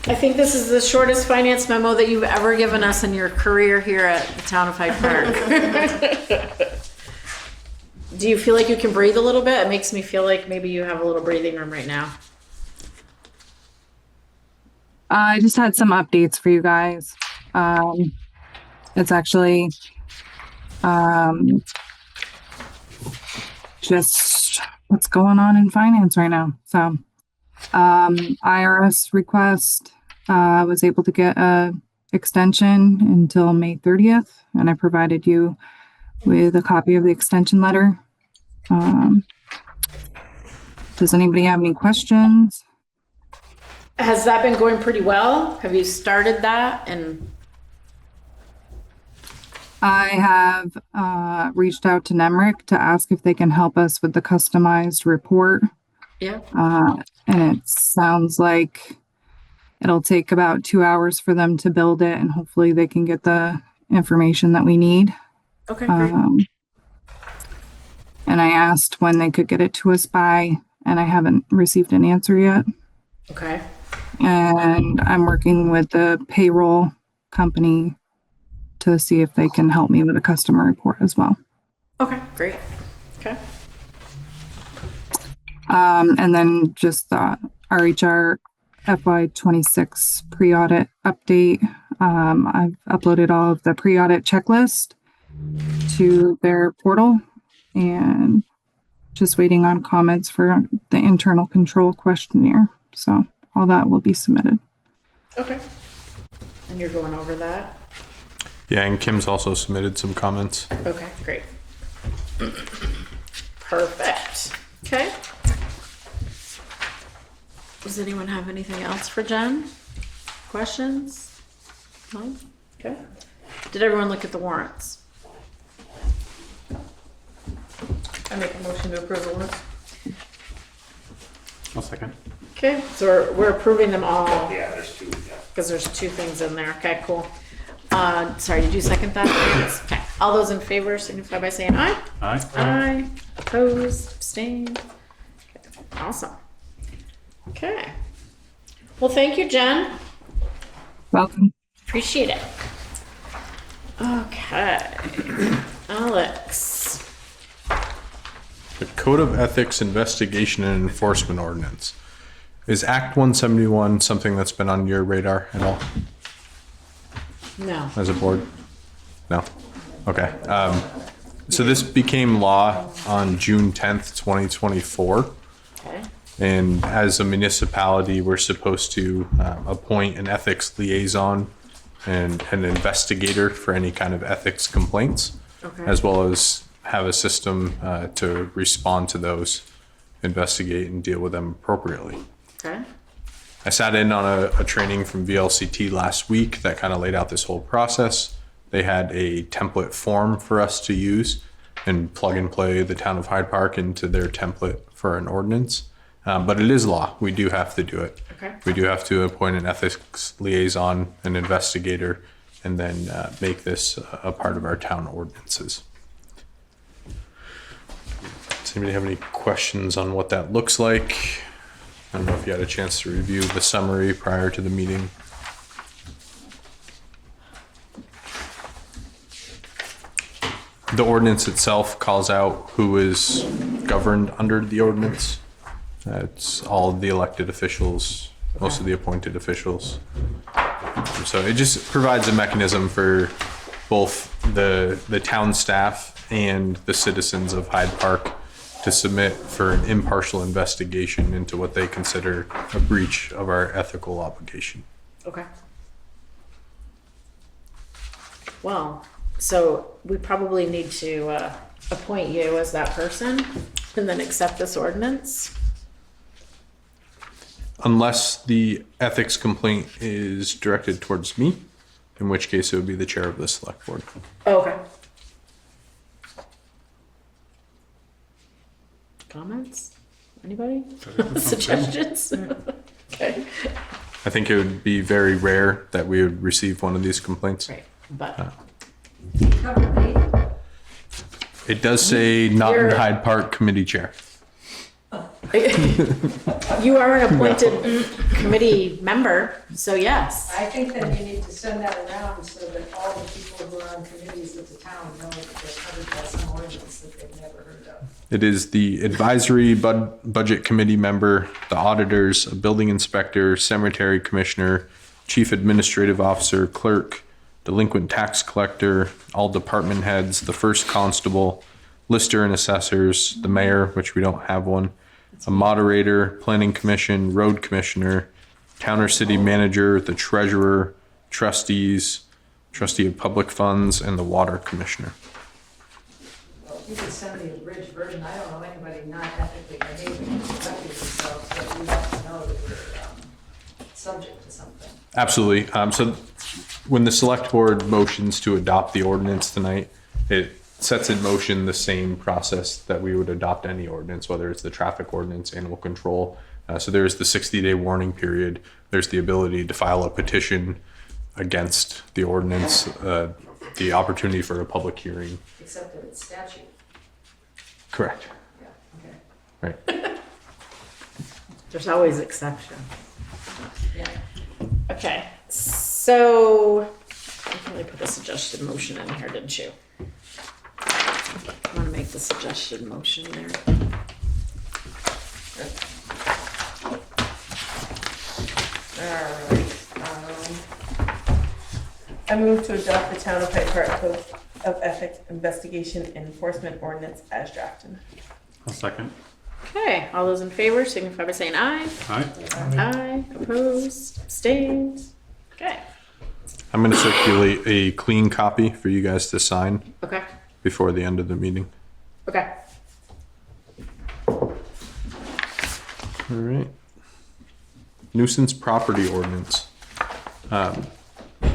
I think this is the shortest finance memo that you've ever given us in your career here at the town of Hyde Park. Do you feel like you can breathe a little bit? It makes me feel like maybe you have a little breathing room right now. I just had some updates for you guys. It's actually just what's going on in finance right now. So IRS request, was able to get a extension until May 30th, and I provided you with a copy of the extension letter. Does anybody have any questions? Has that been going pretty well? Have you started that? And I have reached out to Nemrick to ask if they can help us with the customized report. yeah, And it sounds like it'll take about 2 hours for them to build it, and hopefully they can get the information that we need. okay, great. And I asked when they could get it to us by, and I haven't received an answer yet. Okay, And I'm working with the payroll company to see if they can help me with a customer report as well. okay, great. Okay, And then just the RHR FY26 pre-audit update. I've uploaded all of the pre-audit checklist to their portal and just waiting on comments for the internal control questionnaire. So all that will be submitted. okay. And you're going over that? Yeah, and Kim's also submitted some comments. Okay, great. Perfect. Okay. Does anyone have anything else for Jen? Questions? No? Okay. Did everyone look at the warrants? I make a motion to approve the warrants. I'll second. Okay, so we're approving them all Yeah, there's two, yeah. because there's two things in there. Okay, cool. Sorry, did you second that? Yes. Okay. All those in favor signify by saying aye. Aye. Aye. Opposed, abstained. Okay, awesome. Okay. Well, thank you, Jen. Welcome. Appreciate it. Okay. Alex. The Code of Ethics Investigation and Enforcement Ordinance. Is Act 171 something that's been on your radar at all No. as a board? No? Okay. So this became law on June 10th, 2024. Okay. And as a municipality, we're supposed to appoint an ethics liaison and an investigator for any kind of ethics complaints, Okay. as well as have a system to respond to those, investigate and deal with them appropriately. Okay. I sat in on a training from VLCT last week that kind of laid out this whole process. They had a template form for us to use and plug and play the town of Hyde Park into their template for an ordinance. But it is law. We do have to do it. Okay. We do have to appoint an ethics liaison, an investigator, and then make this a part of our town ordinances. Does anybody have any questions on what that looks like? I don't know if you had a chance to review the summary prior to the meeting. The ordinance itself calls out who is governed under the ordinance. It's all of the elected officials, most of the appointed officials. So it just provides a mechanism for both the town staff and the citizens of Hyde Park to submit for an impartial investigation into what they consider a breach of our ethical obligation. Okay. Well, so we probably need to appoint you as that person and then accept this ordinance. Unless the ethics complaint is directed towards me, in which case it would be the chair of the select board. Oh, okay. Comments? Anybody? Suggestions? Okay. I think it would be very rare that we would receive one of these complaints. Right, but Cover me. It does say not in You're- Hyde Park committee chair. you are an appointed committee member, so yes. I think that you need to send that around so that all the people who are on committees of the town know that they're covered by some ordinance that they've never heard of. It is the advisory budget committee member, the auditors, a building inspector, cemetery commissioner, chief administrative officer, clerk, delinquent tax collector, all department heads, the first constable, lister and assessors, the mayor, which we don't have one, a moderator, planning commission, road commissioner, town or city manager, the treasurer, trustees, trustee of public funds, and the water commissioner. Well, if you could send me a bridge version, I don't know anybody not ethically behaving and conducting themselves, but we have to know that we're subject to something. Absolutely. So when the select board motions to adopt the ordinance tonight, it sets in motion the same process that we would adopt any ordinance, whether it's the traffic ordinance, animal control. So there's the 60-day warning period. There's the ability to file a petition against the ordinance, the opportunity for a public hearing. Except that it's statute. Correct. Yeah, okay. Right. There's always exception. Yeah. Okay, so I can really put a suggested motion in here, didn't you? I want to make the suggested motion there. Alright, I move to adopt the Town of Hyde Park Code of Ethics Investigation and Enforcement Ordinance as drafted. I'll second. Okay, all those in favor signify by saying aye. Aye. Aye, opposed, abstained. Okay, I'm going to circulate a clean copy for you guys to sign okay, before the end of the meeting. okay. All right. Nuisance property ordinance.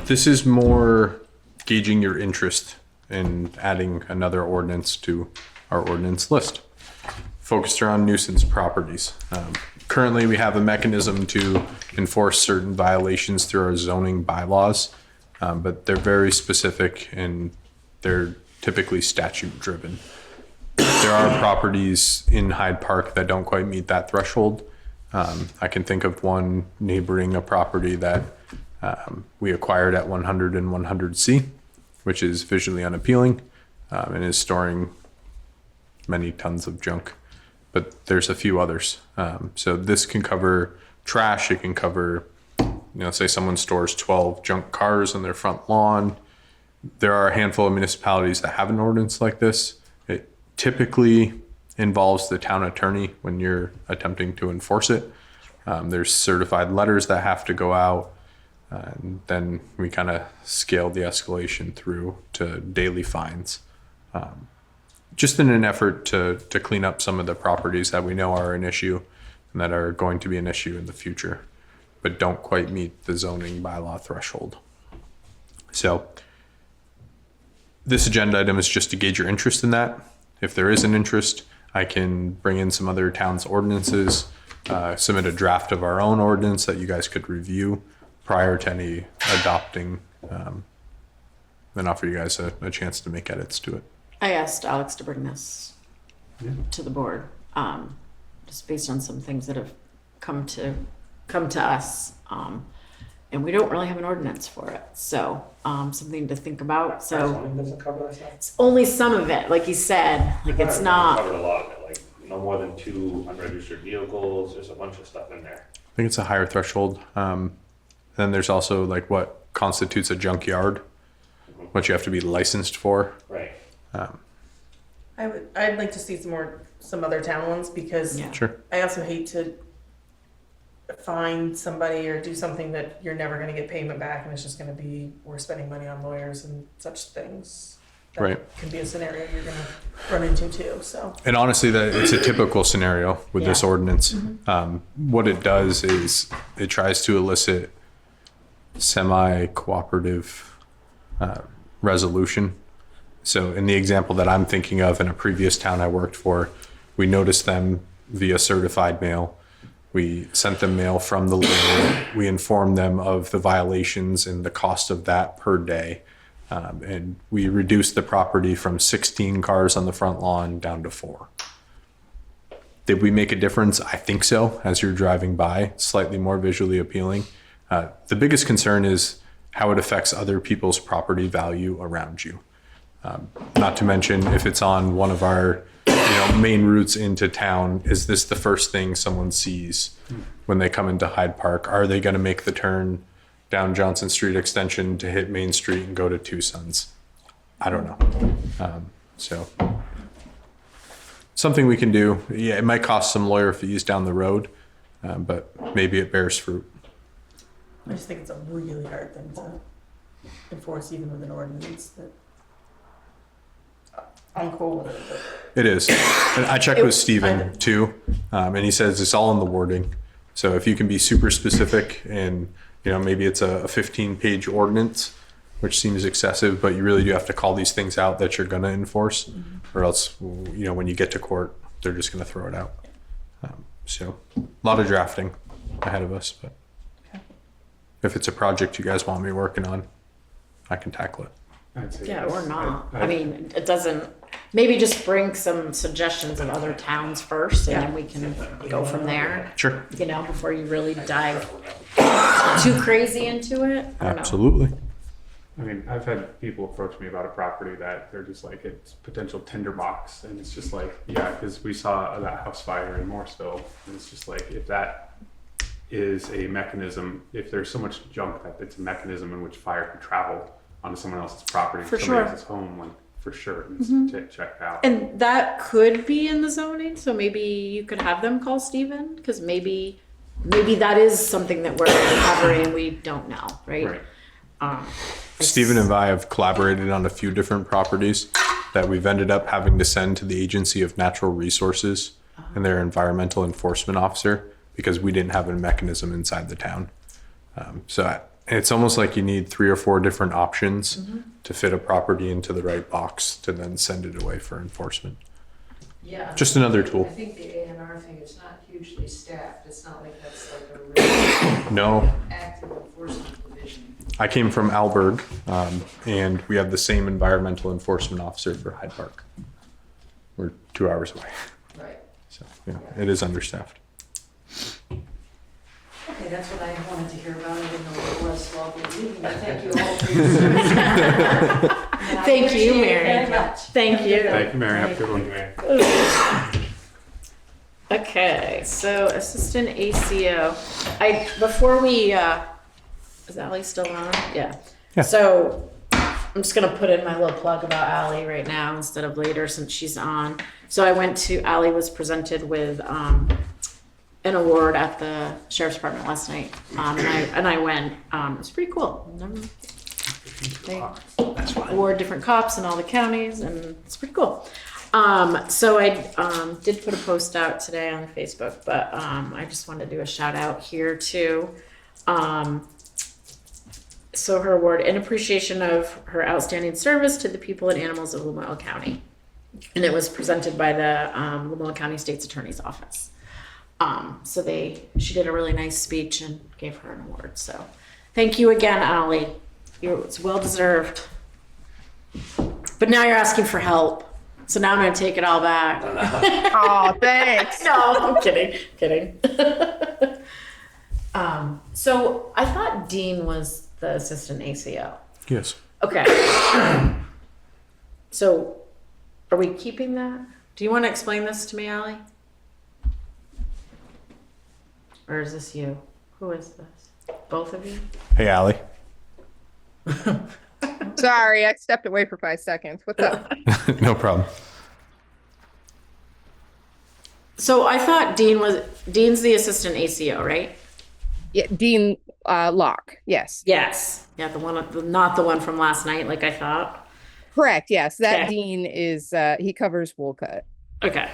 This is more gauging your interest in adding another ordinance to our ordinance list. Focused around nuisance properties. Currently, we have a mechanism to enforce certain violations through our zoning bylaws, but they're very specific and they're typically statute driven. There are properties in Hyde Park that don't quite meet that threshold. I can think of one neighboring a property that we acquired at 100 and 100C, which is visually unappealing and is storing many tons of junk. But there's a few others. So this can cover trash. It can cover, say someone stores 12 junk cars on their front lawn. There are a handful of municipalities that have an ordinance like this. It typically involves the town attorney when you're attempting to enforce it. There's certified letters that have to go out. And then we kind of scale the escalation through to daily fines. Just in an effort to clean up some of the properties that we know are an issue and that are going to be an issue in the future, but don't quite meet the zoning bylaw threshold. So this agenda item is just to gauge your interest in that. If there is an interest, I can bring in some other towns' ordinances, submit a draft of our own ordinance that you guys could review prior to any adopting, then offer you guys a chance to make edits to it. I asked Alex to bring this to the board, just based on some things that have come to us, and we don't really have an ordinance for it. So something to think about. So Doesn't cover that stuff? it's only some of it, like you said. Like it's not. Covered a lot of it, like no more than 2 unregistered vehicles. There's a bunch of stuff in there. I think it's a higher threshold. Then there's also like what constitutes a junkyard, what you have to be licensed for. Right. I'd like to see some other town ones, because Yeah. Sure. I also hate to find somebody or do something that you're never gonna get payment back, and it's just gonna be, we're spending money on lawyers and such things. That Right. can be a scenario you're gonna run into too, so. And honestly, that it's a typical scenario with this Yeah. ordinance. What it does is it tries to elicit semi-cooperative resolution. So in the example that I'm thinking of, in a previous town I worked for, we noticed them via certified mail. We sent them mail from the lawyer. We informed them of the violations and the cost of that per day. And we reduced the property from 16 cars on the front lawn down to 4. Did we make a difference? I think so. As you're driving by, slightly more visually appealing. The biggest concern is how it affects other people's property value around you. Not to mention, if it's on one of our main routes into town, is this the first thing someone sees when they come into Hyde Park? Are they going to make the turn down Johnson Street Extension to hit Main Street and go to Two Sons? I don't know. So something we can do. Yeah, it might cost some lawyer fees down the road, but maybe it bears fruit. I just think it's a really hard thing to enforce, even with an ordinance. That I'm cool with it, but It is. And I checked with Steven too, and he says it's all in the wording. So if you can be super specific and, maybe it's a 15-page ordinance, which seems excessive, but you really do have to call these things out that you're going to enforce, or else, when you get to court, they're just going to throw it out. So a lot of drafting ahead of us, but if it's a project you guys want me working on, I can tackle it. I'd say Yeah, yes. or not. I mean, it doesn't, maybe just bring some suggestions of other towns first, and then we can go from there, Sure. before you really dive too crazy into it. I don't know. Absolutely. I mean, I've had people approach me about a property that they're just like, it's potential tinderbox, and it's just like, yeah, because we saw that house fire in Morrisville, and it's just like, if that is a mechanism, if there's so much junk that it's a mechanism in which fire can travel onto someone else's property, For somebody sure. else's home, like for sure it needs to check out. And that could be in the zoning, so maybe you could have them call Steven, because maybe that is something that we're covering, we don't know, right? Right. Stephen and I have collaborated on a few different properties that we've ended up having to send to the Agency of Natural Resources and their environmental enforcement officer, because we didn't have a mechanism inside the town. So it's almost like you need 3 or 4 different options to fit a property into the right box to then send it away for enforcement. Yeah. Just another tool. I think the A&R thing is not hugely staffed. It's not like that's like a really No, active enforcement division. I came from Alberg, and we have the same environmental enforcement officer for Hyde Park. We're 2 hours away. Right. So, yeah, it is understaffed. Okay, that's what I wanted to hear about. I didn't know what it was, so I'll be leaving. But thank you all for your service. Thank you, Appreciate it Mary. very much. Thank you. Thank you, Mary. Have a good one. Okay, so assistant ACO. Before we, is Ally still on? Yeah. So I'm just gonna put in my little plug about Ally right now instead of later since she's on. So I went to, Ally was presented with, an award at the sheriff's department last night. And I went, it was pretty cool. They award different cops in all the counties and it's pretty cool. So I did put a post out today on Facebook, but I just wanted to do a shout out here too. So her award in appreciation of her outstanding service to the people and animals of Lemoyle County. And it was presented by the Lemoyle County State's Attorney's Office. So she did a really nice speech and gave her an award. So thank you again, Ally. It's well deserved. But now you're asking for help. So now I'm going to take it all back. Oh, thanks. No, I'm kidding. So I thought Dean was the assistant ACO. Yes. Okay. So are we keeping that? Do you want to explain this to me, Ally? Or is this you? Who is this? Both of you? Hey, Allie. Sorry, I stepped away for 5 seconds. What's up? No problem. So I thought Dean's the assistant ACO, right? Yeah, Dean Locke. Yes. Yes. Yeah, not the one from last night, like I thought. Correct. Yes, that Okay. Dean is he covers Woolcut. Okay.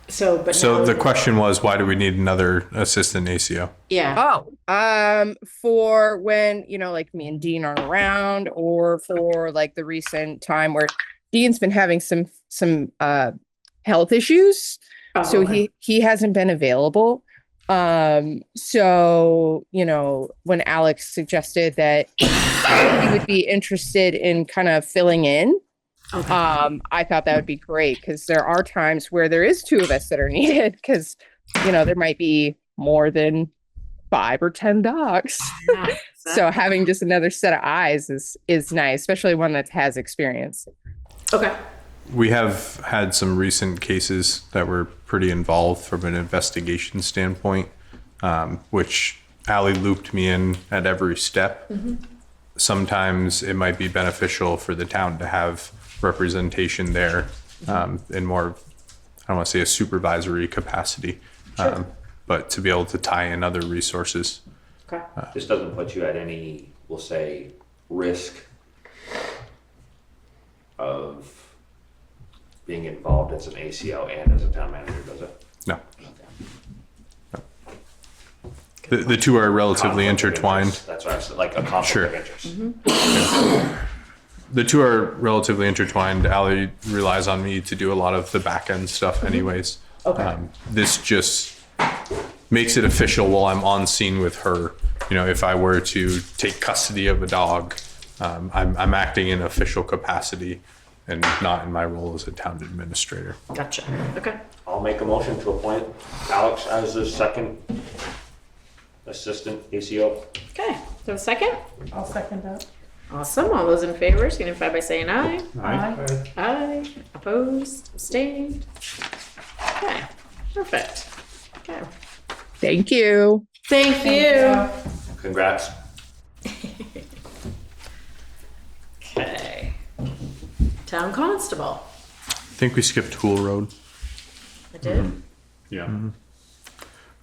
So So the question was, why do we need another assistant ACO? Yeah. Oh, for when, like me and Dean aren't around, or for like the recent time where Dean's been having some health issues. So okay. he hasn't been available. So, when Alex suggested that he would be interested in kind of filling in, Okay. I thought that would be great because there are times where there is 2 of us that are needed because, there might be more than 5 or 10 dogs. Yeah, So having just another set of eyes is nice, especially one that has experience. Okay. We have had some recent cases that were pretty involved from an investigation standpoint, which Allie looped me in at every step. Mm-hmm. Sometimes it might be beneficial for the town to have representation there in more, I don't want to say a supervisory capacity, but to be able to tie in other resources. Okay. This doesn't put you at any, we'll say, risk of being involved as an ACO and as a town manager, does it? No. The two are relatively Conflict of intertwined. interest. That's what I said, like a conflict Sure. of interest. Mm-hmm. The two are relatively intertwined. Allie relies on me to do a lot of the back end stuff anyways. Okay. This just makes it official while I'm on scene with her. If I were to take custody of a dog, I'm acting in official capacity and not in my role as a town administrator. Gotcha. Okay. I'll make a motion to appoint Alex as the second assistant ACO. Okay. So a second? I'll second that. Awesome. All those in favor signify by saying aye. Aye. Aye. Opposed? Abstained? Okay. Perfect. Okay. Thank you. Thank you. Congrats. Okay. Town constable. I think we skipped Hool Road. I did. Yeah.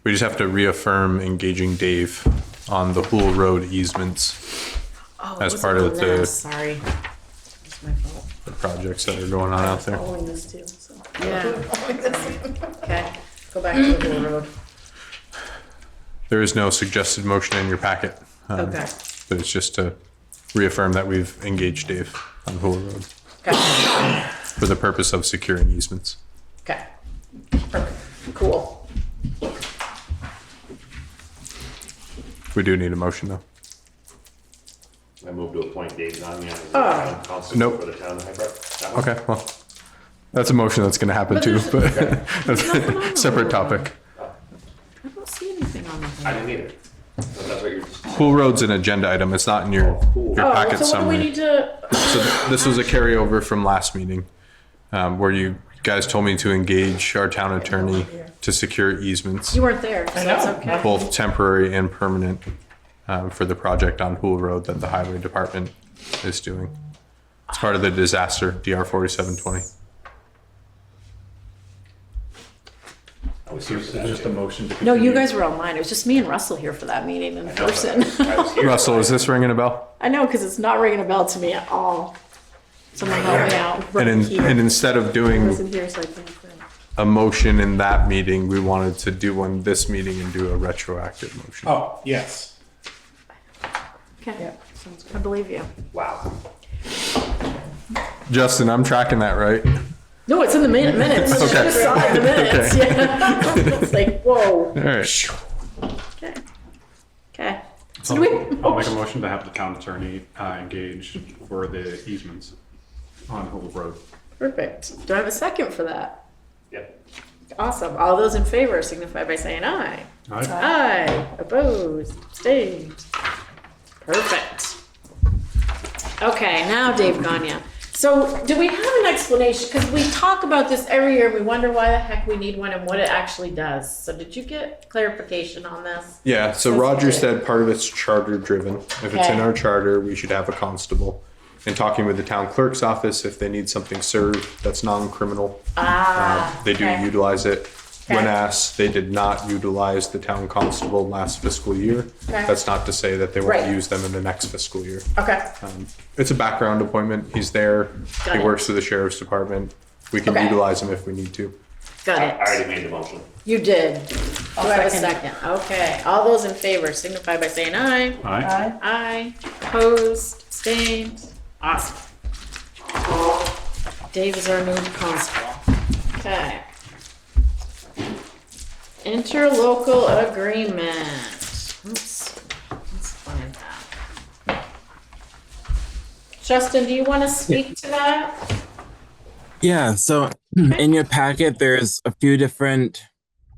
We just have to reaffirm engaging Dave on the Hool Road easements Oh, as it was part on of there. the Sorry. It's my fault. the projects that are going on out there. Following this too. So. Yeah. Okay. Go back to the Hill Road. There is no suggested motion in your packet. Okay. But it's just to reaffirm that we've engaged Dave on Hool Road Okay. for the purpose of securing easements. Okay. Perfect. Cool. We do need a motion though. I move to appoint Dave Gagnon as the Oh. town constable Nope. for the town of Hyde Park. That one? Okay, well, that's a motion that's gonna happen But too, there's- but that's a separate topic. I don't see anything on the I didn't either. But that's what you're. Pool Road's an agenda item. It's not in your packet so what do we summary. need to, So this was a carryover from last meeting, where you guys told me to engage our town attorney to secure easements, you weren't there, so that's okay. both temporary and permanent, for the project on Pool Road that the highway department is doing. It's part of the disaster, DR 4720. I was It's here for that just too. a motion to. No, you continue. guys were online. It was just me and Russell here for that meeting in I know, but person. I was here. Russell, is this ringing a bell? I know, because it's not ringing a bell to me at all. Someone help me out. And, right here. and instead of doing Wasn't here, so I can't say. a motion in that meeting, we wanted to do one this meeting and do a retroactive motion. Oh, yes. Okay, I believe you. Wow. Justin, I'm tracking that, right? No, it's in the minutes. Okay. I just saw it in the minutes. Yeah. It's like, whoa. All right. Okay. Okay. So So do I'll we? make a motion to have the town attorney engage for the easements on Hole Road. Perfect. Do I have a second for that? Yep. Awesome. All those in favor signify by saying aye. All right. Aye. Opposed. Abstained. Perfect. Okay, now Dave Gagne. So do we have an explanation? Because we talk about this every year. We wonder why the heck we need one and what it actually does. So did you get clarification on this? Yeah, so Roger said part of it's charter driven. If it's in Okay. our charter, we should have a constable. And talking with the town clerk's office, if they need something served that's non-criminal, they do okay. utilize it. When Okay. asked, they did not utilize the town constable last fiscal year. Okay. That's not to say that they won't Right. use them in the next fiscal year. Okay. It's a background appointment. He's there. Got He it. works for the sheriff's department. We can Okay. utilize him if we need to. Got I it. already made the motion. You did. Do I have a second? Okay. All those in favor signify by saying aye. All right. Aye. Opposed. Abstained. Awesome. Dave is our new constable. Okay. Interlocal agreement. Oops. Let's find that. Justin, do you want to speak to that? Yeah, so in your packet, there's a few different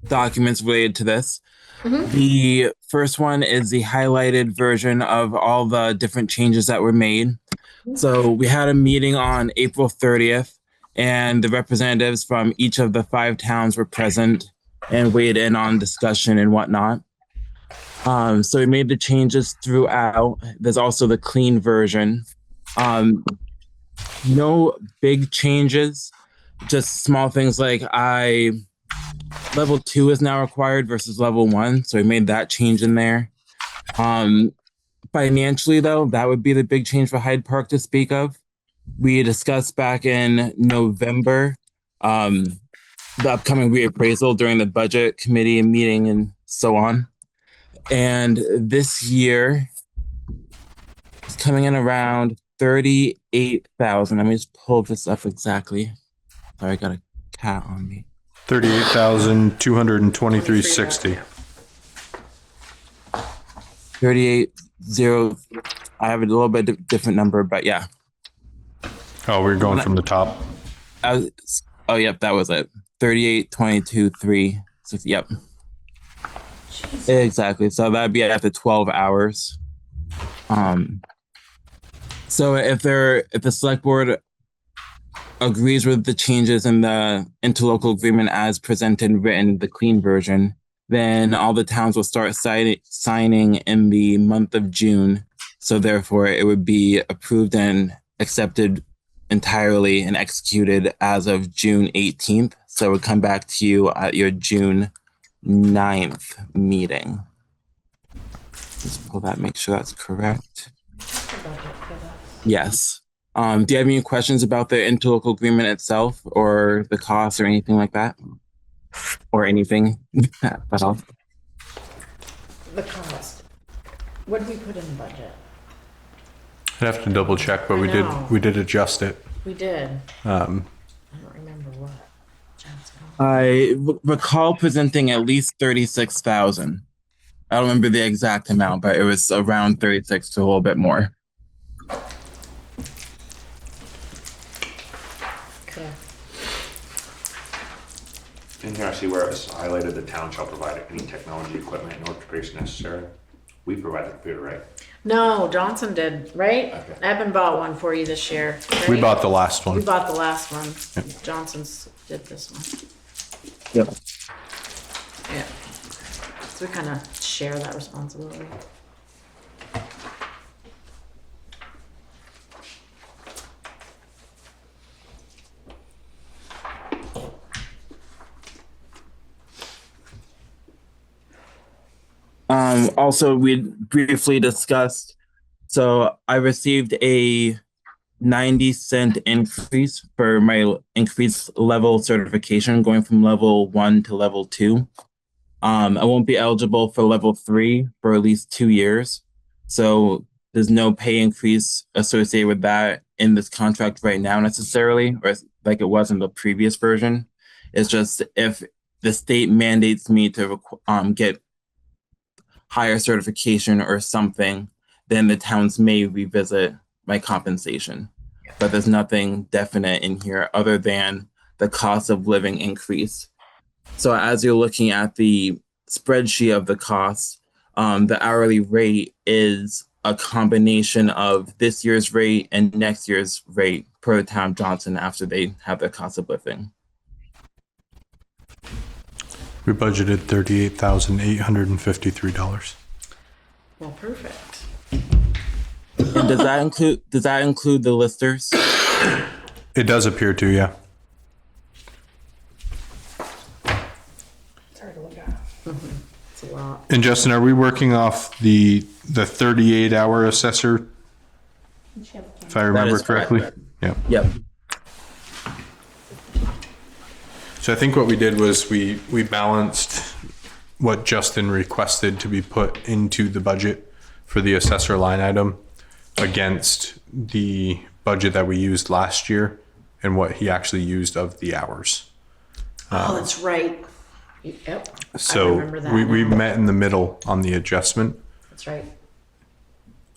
documents related to this. The first one is the highlighted version of all the different changes that were made. So we had a meeting on April 30th, and the representatives from each of the 5 towns were present and weighed in on discussion and whatnot. So we made the changes throughout. There's also the clean version. No big changes, just small things like level 2 is now required versus level 1. So we made that change in there. Financially though, that would be the big change for Hyde Park to speak of. We discussed back in November, the upcoming reappraisal during the budget committee meeting and so on. And this year it's coming in around 38,000. Let me just pull this up exactly. Sorry, I got a cat on me. 38,223.60. 38,000. I have a little bit different number, but yeah. Oh, we're going from the top. Oh, yep, that was it. 38,22,3. Yep. Exactly. So that'd be after 12 hours. So if the select board agrees with the changes in the interlocal agreement as presented and written, the clean version, then all the towns will start signing in the month of June. So therefore it would be approved and accepted entirely and executed as of June 18th. So it would come back to you at your June 9th meeting. Just pull that, make sure that's correct. Yes. Do you have any questions about the interlocal agreement itself or the cost or anything like that? Or anything at all? The cost. What did we put in the budget? I'd have to double check, but I we know. did adjust it. We did. I don't remember what. I recall presenting at least 36,000 I don't remember the exact amount, but it was around 36 to a little bit more. Okay. In here, I see where it's highlighted, the town shall provide any technology, equipment, and workspace necessary. We provide the computer, right? No, Johnson did, right? Okay. Evan bought one for you this year. We right? bought the last We one. bought the last one. Yep. Johnson's did this one. Yep. Yeah. So we kind of share that responsibility. Also, we briefly discussed, so I received a 90-cent increase for my increased level certification going from level 1 to level 2. I won't be eligible for level 3 for at least 2 years. So there's no pay increase associated with that in this contract right now necessarily, or like it was in the previous version. It's just if the state mandates me to get higher certification or something, then the towns may revisit my compensation. But there's nothing definite in here other than the cost of living increase. So as you're looking at the spreadsheet of the costs, the hourly rate is a combination of this year's rate and next year's rate per the town of Johnson after they have their cost of living. We budgeted $38,853. Well, perfect. And does that include the listers? It does appear to, yeah. It's a lot. And Justin, are we working off the 38-hour assessor? If I remember correctly? correct. Yeah. Yep. So I think what we did was we balanced what Justin requested to be put into the budget for the assessor line item against the budget that we used last year and what he actually used of the hours. Oh, that's right. Yep. I So remember that we now. met in the middle on the adjustment. That's right.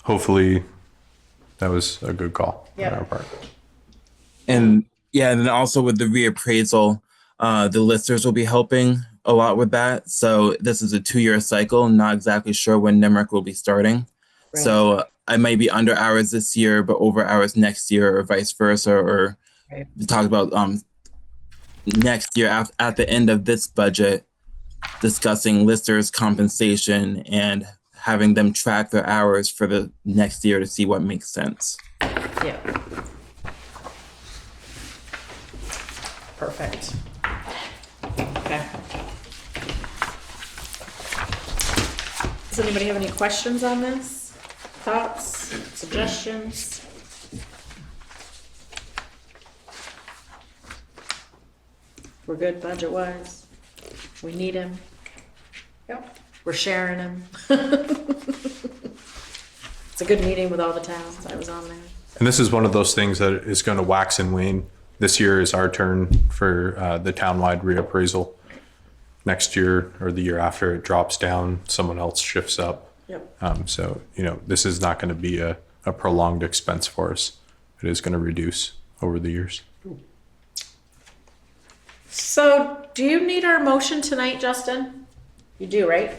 Hopefully that was a good call on Yep. our part. And yeah, and then also with the reappraisal, the listers will be helping a lot with that. So this is a 2-year cycle. Not exactly sure when NEMRIC will be starting. Right. So I might be under hours this year, but over hours next year, or vice versa. Or Right. we talked about next year at the end of this budget, discussing listers' compensation and having them track their hours for the next year to see what makes sense. Yeah. Perfect. Okay. Does anybody have any questions on this? Thoughts, suggestions? We're good budget-wise? We need him? Yep. We're sharing him? It's a good meeting with all the towns. I was on there. And this is one of those things that is going to wax and wane. This year is our turn for the townwide reappraisal. Next year or the year after, it drops down, someone else shifts up. Yep. So, this is not going to be a prolonged expense for us. It is going to reduce over the years. So, do you need our motion tonight, Justin? You do, right?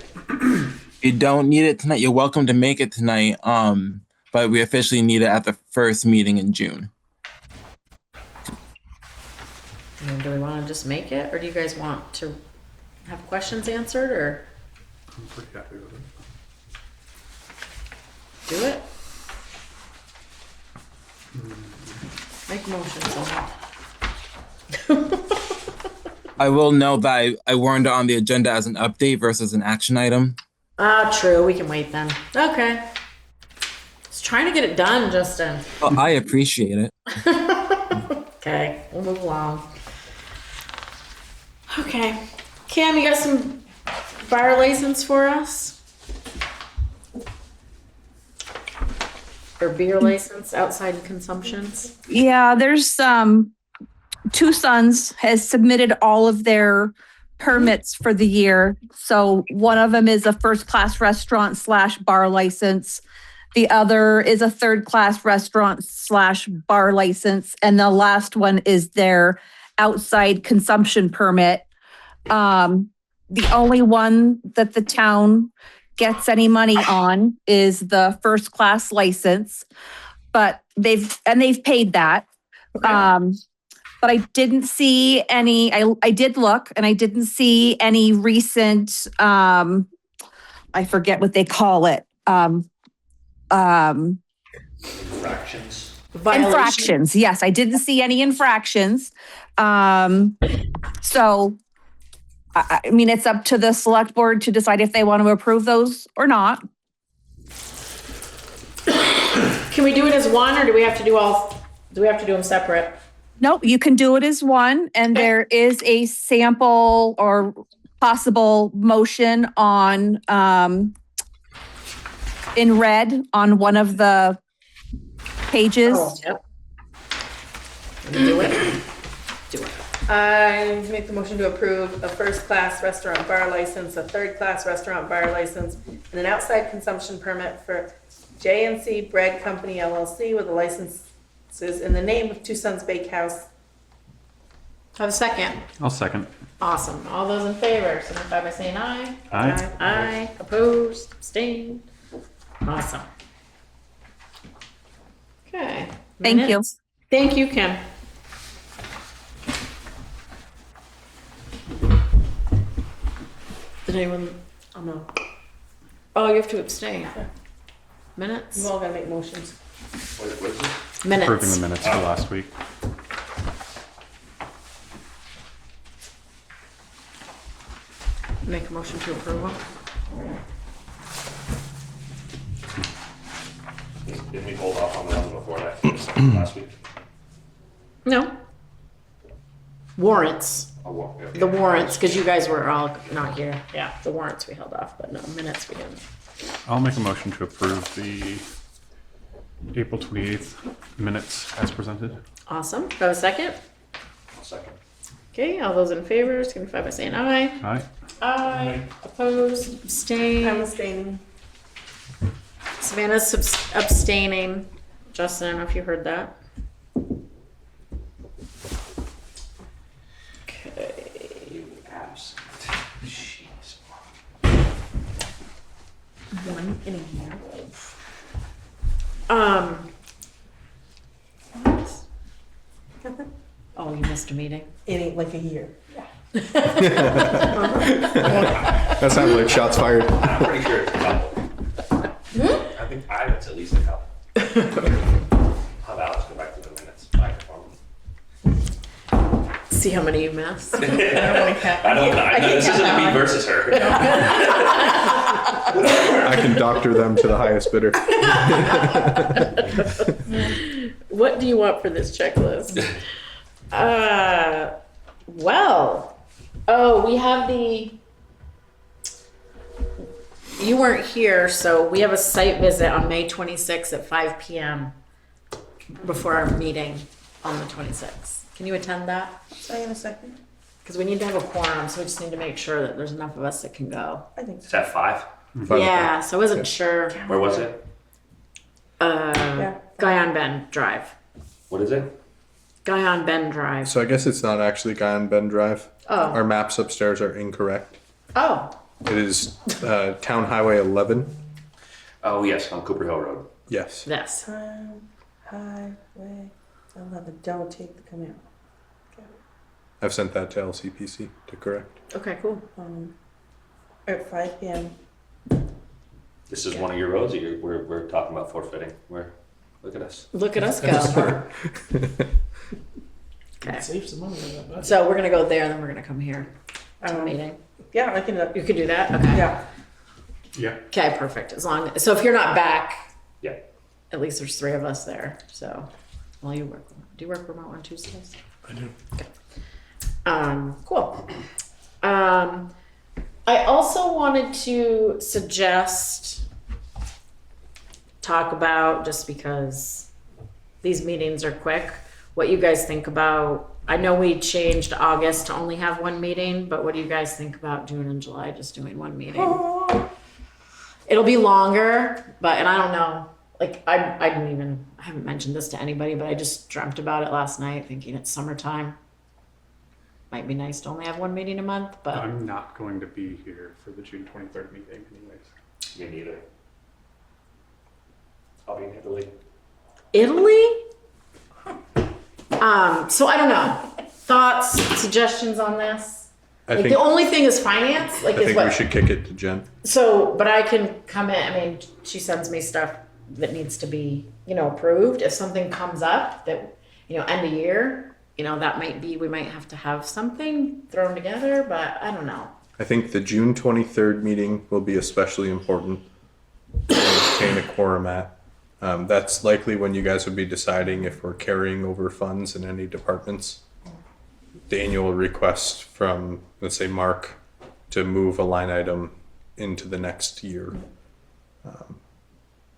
You don't need it tonight. You're welcome to make it tonight. But we officially need it at the first meeting in June. And do we want to just make it, or do you guys want to have questions answered, or I'm pretty happy with it. do it? Make motion, so. I will note that I warned it on the agenda as an update versus an action item. True, we can wait then. Okay. Just trying to get it done, Justin. Well, I appreciate it. Okay, we'll move along. Okay. Cam, you got some bar license for us? Or beer license, outside consumptions? Yeah, there's Two Sons has submitted all of their permits for the year. So one of them is a first-class restaurant / bar license. The other is a third-class restaurant / bar license. And the last one is their outside consumption permit. The only one that the town gets any money on is the first-class license, but they've paid that. But I didn't see any, I did look and I didn't see any recent, I forget what they call it. Fractions. Infractions. Yes, I didn't see any infractions. So, I mean, it's up to the select board to decide if they want to approve those or not. Can we do it as one, or do we have to do them separate? Nope, you can do it as one, and there is a sample or possible motion on, in red on one of the pages. Oh, yep. Do it. Do it. I make the motion to approve a first-class restaurant bar license, a third-class restaurant bar license, and an outside consumption permit for J&C Bread Company LLC with a licenses in the name of Two Sons Bakehouse. Have a second. I'll second. Awesome. All those in favor, signify by saying aye. Aye. Aye. Opposed, abstained. Awesome. Okay. Thank you. Minutes. Thank you, Kim. Did anyone, oh no. Oh, you have to abstain. Minutes? You all gotta make motions. What is it? Minutes. Approving the minutes for last week. Make a motion to approve them. Didn't we hold off on the ones before that last week? No. Warrants. Oh, well, okay. The warrants, because you guys were all not here. Yeah, the warrants we held off, but no, minutes we didn't. I'll make a motion to approve the April 28th minutes as presented. Awesome. Have a second? I'll second. Okay, all those in favor, signify by saying aye. Aye. Aye. Opposed, I'm abstained. abstaining. Savannah's abstaining. Justin, I don't know if you heard that. Okay. You absent. Jeez. One in a year. What? Oh, you missed a meeting? In like a year. That sounded like shots fired. I'm pretty sure it's a couple. I think it's at least a couple. Have Alex go back to the minutes. My performance. See how many you missed? I don't know. I know this isn't me versus her. I can doctor them to the highest bidder. What do you want for this checklist? We have you weren't here, so we have a site visit on May 26th at 5 p.m. before our meeting on the 26th. Can you attend that? Say in a second. Because we need to have a quorum, so we just need to make sure that there's enough of us that can go. I think Is so. that 5? Yeah, so I wasn't sure. Where was it? Guy on Ben Drive. What is it? Guy on Ben Drive. So I guess it's not actually Guy on Ben Drive. Oh. Our maps upstairs are incorrect. Oh. It is Town Highway 11. Oh, yes, on Cooper Hill Road. Yes. Yes. Highway 11. Don't take the come out. I've sent that to LCPC to correct. Okay, cool. At 5 p.m. This is one of your roads that we're talking about forfeiting. Look at us. Look at us go. Okay. Save some money on that budget. So we're gonna go there, and then we're gonna come here to the meeting. Yeah, I can. You could do that. Okay. Yeah. Yeah. Okay, perfect. So if you're not back, Yeah. at least there's 3 of us there. So, well, you work. Do you work remote on Tuesdays? I do. Cool. I also wanted to talk about, just because these meetings are quick, what you guys think about I know we changed August to only have one meeting, but what do you guys think about June and July just doing one meeting? It'll be longer, and I don't know. Like I haven't mentioned this to anybody, but I just dreamt about it last night, thinking it's summertime. Might be nice to only have one meeting a month, but I'm not going to be here for the June 23rd meeting anyways. Me neither. I'll be in Italy. Italy? So I don't know. Thoughts, suggestions on this? I Like think, the only thing is finance, like I is think we what, should kick it to Jen. so, but I can come in, I mean, she sends me stuff that needs to be, approved. If something comes up that, end of year, that might be, we might have to have something thrown together, but I don't know. I think the June 23rd meeting will be especially important to obtain a quorum at. That's likely when you guys would be deciding if we're carrying over funds in any departments. The annual request from, let's say, Mark to move a line item into the next year.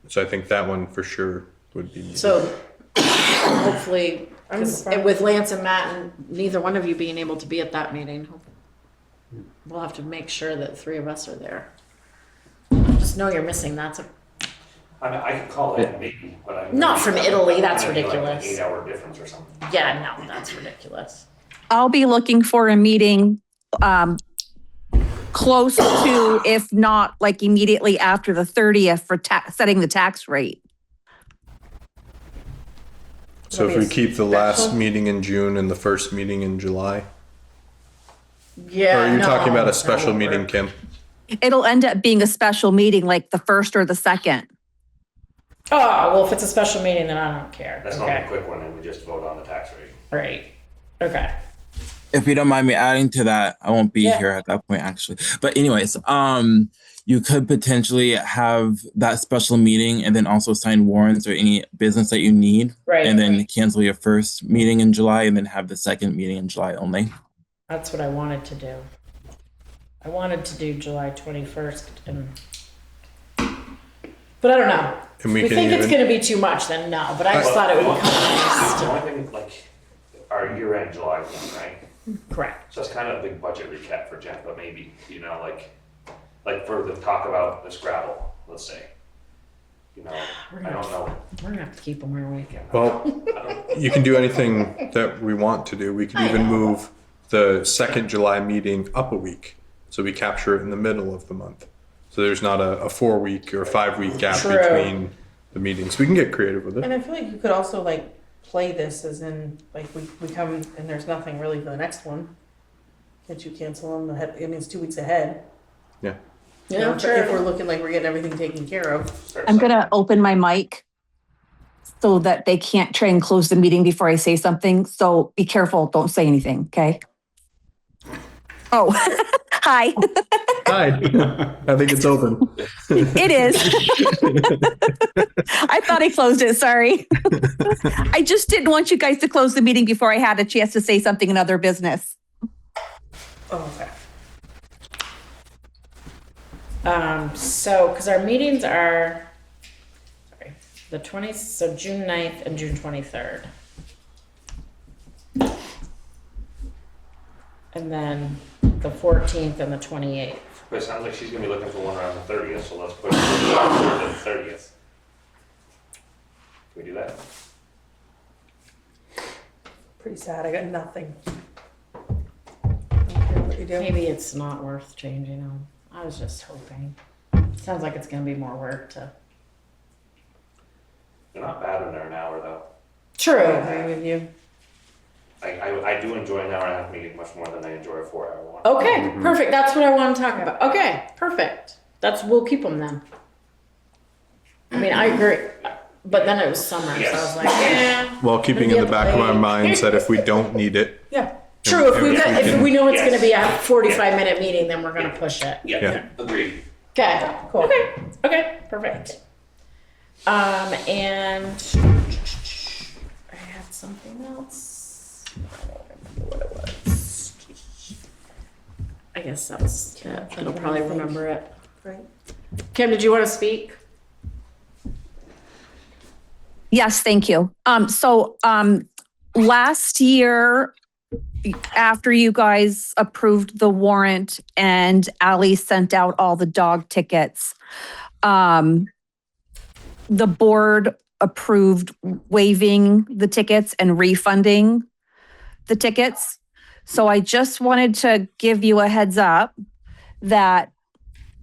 So I think that one for sure would be. So hopefully, 'cause with Lance and Matt and neither one of you being able to be at that meeting, we'll have to make sure that three of us are there. Just know you're missing. That's I mean, I could call in maybe, but I'm. Not from Italy, that's Like an ridiculous. 8-hour difference or something. yeah, no, that's ridiculous. I'll be looking for a meeting close to, if not like immediately after the 30th for setting the tax rate. So if we keep the last meeting in June and the first meeting in July? Yeah. Or are you no, talking about a that special won't meeting, work. Kim? It'll end up being a special meeting, like the first or the second. Oh, well, if it's a special meeting, then I don't care. That's not Okay. a quick one, and we just vote on the tax rate. Right. Okay. If you don't mind me adding to that, I won't be Yeah. here at that point actually. But anyways, you could potentially have that special meeting and then also sign warrants or any business that you need. Right. And then cancel your first meeting in July and then have the second meeting in July only. That's what I wanted to do. I wanted to do July 21st but I don't know. And we If we can think it's even- going to be too much, then no. But I just thought it would be kind of nice The to. only thing, like, our year-end July one, right? Correct. So it's kind of a big budget recap for Jen, but maybe, like for the talk about the Scrabble, let's say. I don't know. We're gonna have to keep them where we can. Well, you can do anything that we want to do. We could even move the second July meeting up a week. So we capture it in the middle of the month. So there's not a 4-week or 5-week gap True. between the meetings. We can get creative with it. And I feel like you could also like play this as in like we come and there's nothing really for the next one. Can't you cancel them ahead? I mean, it's 2 weeks ahead. Yeah. You know, if we're looking like we're getting everything taken care of. I'm gonna open my mic so that they can't try and close the meeting before I say something. So be careful, don't say anything, okay? Oh, hi, Hi. I think it's open. it is. I thought I closed it, sorry. I just didn't want you guys to close the meeting before I had a chance to say something in other business. Oh, okay. So, because our meetings are, sorry, the 20th, so June 9th and June 23rd. And then the 14th and the 28th. But it sounds like she's gonna be looking for one around the 30th, so let's put it to the 30th. Can we do that? Pretty sad. I got nothing. Don't care what you do. Maybe it's not worth changing them. I was just hoping. Sounds like it's gonna be more work to. They're not bad when they're an hour though. I True. agree with you. I do enjoy an hour and a half meeting much more than I enjoy a 4-hour one. Okay, perfect. That's what I want to talk about. Okay, perfect. We'll keep them then. I mean, I agree. But then it was summer, so I was Yes. like, yeah. While keeping in the back of our minds that if we don't need it, Yeah. True. If we know it's Yes. going to be a 45-minute meeting, then we're going to push it. Yeah, agreed. Okay. Cool. Okay. Perfect. And I had something else. I don't remember what it was. I guess that's it. I'll probably remember it. Right. Kim, did you want to speak? Yes, thank you. Last year, after you guys approved the warrant and Ally sent out all the dog tickets, the board approved waiving the tickets and refunding the tickets. So I just wanted to give you a heads up that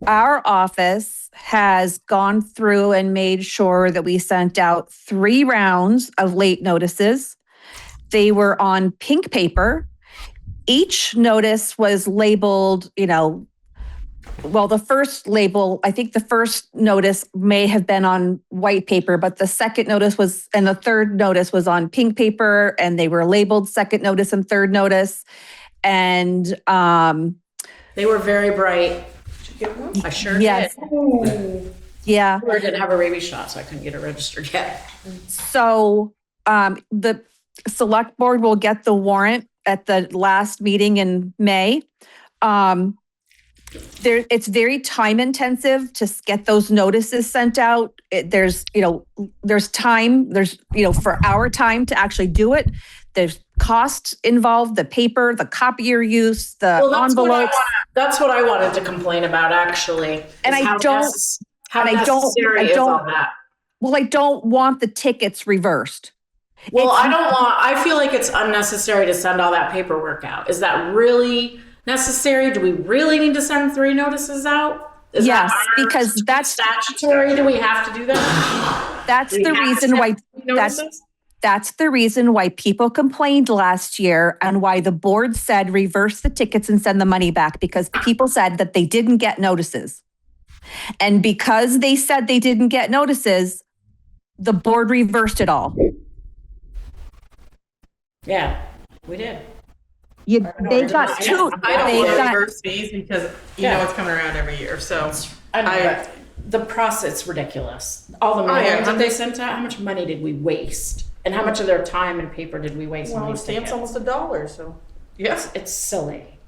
our office has gone through and made sure that we sent out 3 rounds of late notices. They were on pink paper. Each notice was labeled, well, the first label, I think the first notice may have been on white paper, but the second notice was, and the third notice was on pink paper, and they were labeled second notice and third notice. And They were very bright. Did you get one? I sure yes, did. yeah. I didn't have a rabies shot, so I couldn't get it registered yet. So the select board will get the warrant at the last meeting in May. It's very time intensive to get those notices sent out. There's time, for our time to actually do it. There's costs involved, the paper, the copier use, the envelopes. That's what I wanted to complain about, actually. And I don't want the tickets reversed. Well, I feel like it's unnecessary to send all that paperwork out. Is that really necessary? Do we really need to send 3 notices out? Yes, because that's statutory. Do we have to do that? That's the reason why that's the reason why people complained last year and why the board said reverse the tickets and send the money back, because people said that they didn't get notices. And because they said they didn't get notices, the board reversed it all. Yeah, we did. They got 2. I don't They want to got, reverse fees because you know it's coming around every year. So But the process ridiculous. All the money that they sent out, how much money did we waste? And how much of their time and paper did we waste on the these stamp's tickets? almost $1. So yes, It's silly.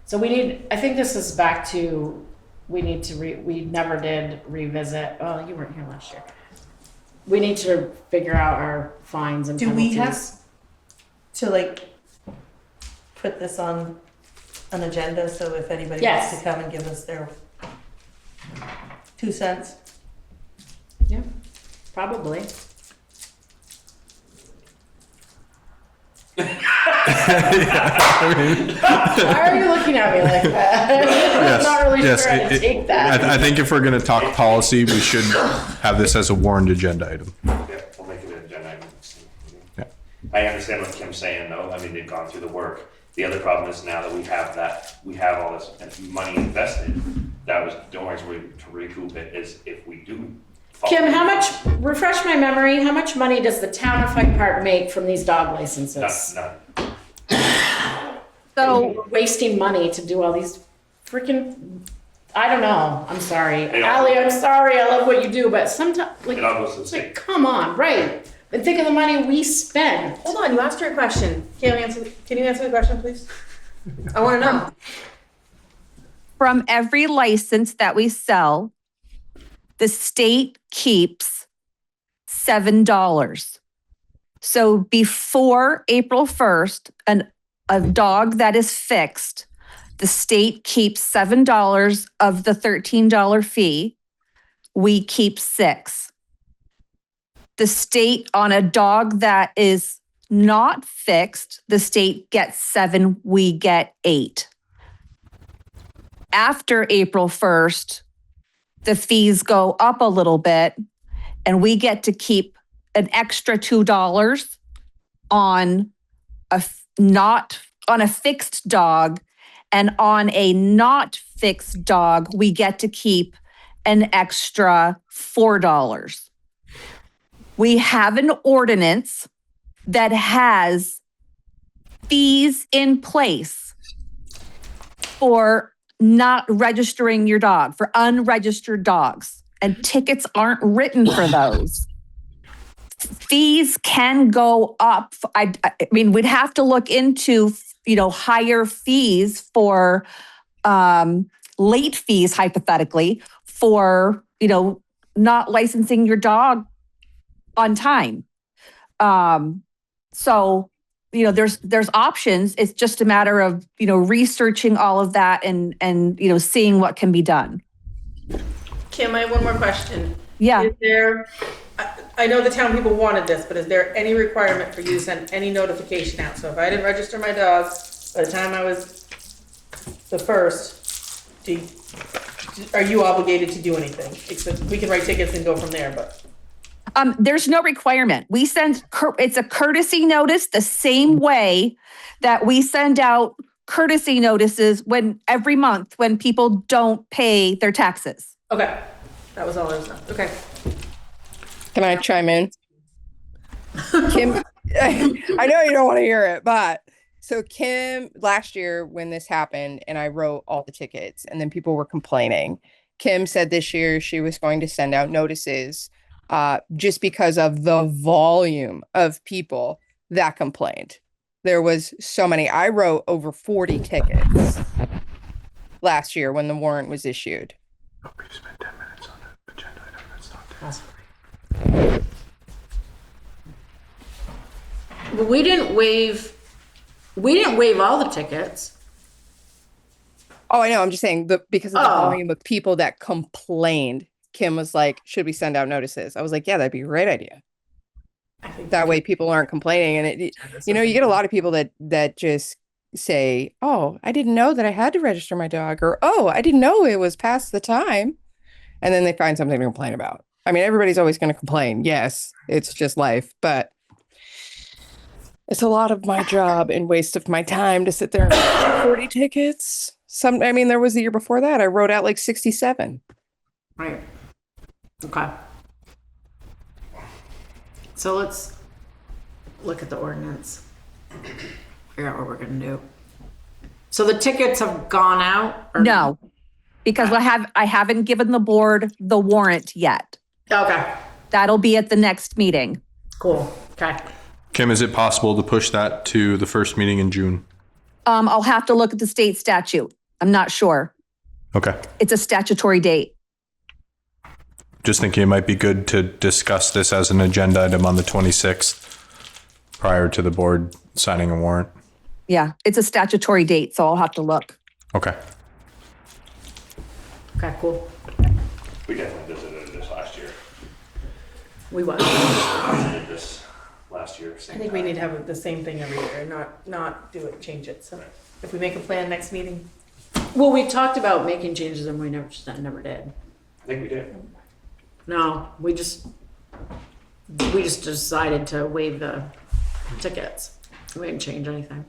So I think this is back to, we never did revisit, oh, you weren't here last year. We need to figure out our fines and do penalties. we have to put this on an agenda so if anybody wants Yes. to come and give us their 2 cents? Yeah, probably. Why are you looking at me like that? I'm not really sure how to take that. I think if we're going to talk policy, we should have this as a warned agenda item. Yeah, we'll make it an agenda item. Yeah. I understand what Kim's saying though. I mean, they've gone through the work. The other problem is now that we have all this money invested, that was the only way to recoup it is if we do. Kim, refresh my memory, how much money does the town of Hyde Park make from these dog licenses? None. so We're wasting money to do all these freaking, I don't know, I'm sorry. It all- Allie, I'm sorry, I love what you do, but sometimes, It all goes to the it's state. like, come on, right? And think of the money we spend. Hold on, you asked her a question. Can you answer the question, please? I want to know. from every license that we sell, the state keeps $7. So before April 1st, a dog that is fixed, the state keeps $7 of the $13 fee. We keep $6. The state on a dog that is not fixed, the state gets $7, we get $8. After April 1st, the fees go up a little bit and we get to keep an extra $2 on a fixed dog, and on a not fixed dog, we get to keep an extra $4. We have an ordinance that has fees in place for not registering your dog, for unregistered dogs, and tickets aren't written for those. Fees can go up. I mean, we'd have to look into, higher fees for late fees, hypothetically, for, not licensing your dog on time. So there's options. It's just a matter of, researching all of that and, seeing what can be done. Kim, I have one more question. Yeah. Is there, I know the town people wanted this, but is there any requirement for you to send any notification out? So if I didn't register my dog by the time I was the first, are you obligated to do anything? Except we can write tickets and go from there, but. There's no requirement. We send, it's a courtesy notice the same way that we send out courtesy notices every month when people don't pay their taxes. Okay, that was all I was done. Okay. Can I chime in? Kim, I know you don't want to hear it, but so Kim, last year when this happened and I wrote all the tickets and then people were complaining, Kim said this year she was going to send out notices just because of the volume of people that complained. There was so many. I wrote over 40 tickets last year when the warrant was issued. We've spent 10 minutes on the agenda item. That's not it. But we didn't waive all the tickets. Oh, I know. I'm just saying because of the volume of people that complained, Kim was like, should we send out notices? I was like, yeah, that'd be a great idea. I think That way people aren't complaining. And you get a lot of people that just say, oh, I didn't know that I had to register my dog, or, oh, I didn't know it was past the time. And then they find something to complain about. I mean, everybody's always going to complain. Yes, it's just life, but it's a lot of my job and waste of my time to sit there and write 40 tickets. There was the year before that. I wrote out like 67. Right. Okay. So let's look at the ordinance. Figure out what we're gonna do. So the tickets have gone out? Or No, because I haven't given the board the warrant yet. Okay. That'll be at the next meeting. Cool. Okay. Kim, is it possible to push that to the first meeting in June? I'll have to look at the state statute. I'm not sure. Okay. It's a statutory date. Just thinking it might be good to discuss this as an agenda item on the 26th prior to the board signing a warrant. Yeah, it's a statutory date, so I'll have to look. Okay. Okay, cool. We definitely visited this last year. We what? Visited this last year. I think we need to have the same thing every year, not do it, change it. So if we make a plan next meeting. Well, we talked about making changes and we never did. I think we did. No, we just decided to waive the tickets. We didn't change anything.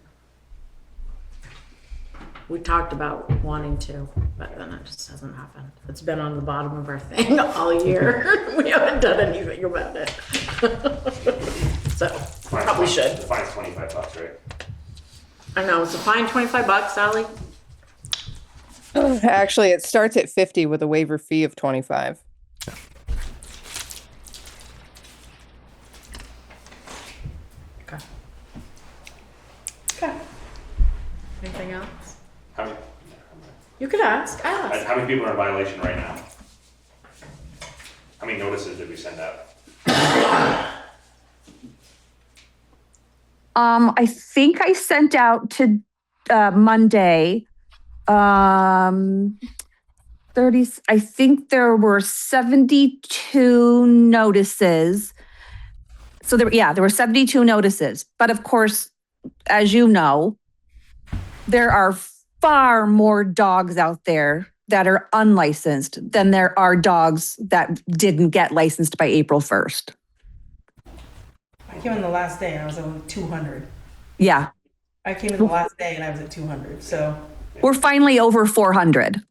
We talked about wanting to, but then it just hasn't happened. It's been on the bottom of our thing all year. We haven't done anything about it. So probably should. The fine's $25, right? I know, it's a fine $25, Sally. Actually, it starts at 50 with a waiver fee of 25. Okay. Okay. Anything else? How many, You could ask. Ask. how many people are in violation right now? How many notices did we send out? I think I sent out to Monday 30, I think there were 72 notices. So there were 72 notices. But of course, as you know, there are far more dogs out there that are unlicensed than there are dogs that didn't get licensed by April 1st. I came in the last day and I was at 200. Yeah. I came in the last day and I was at 200, so. We're finally over 400.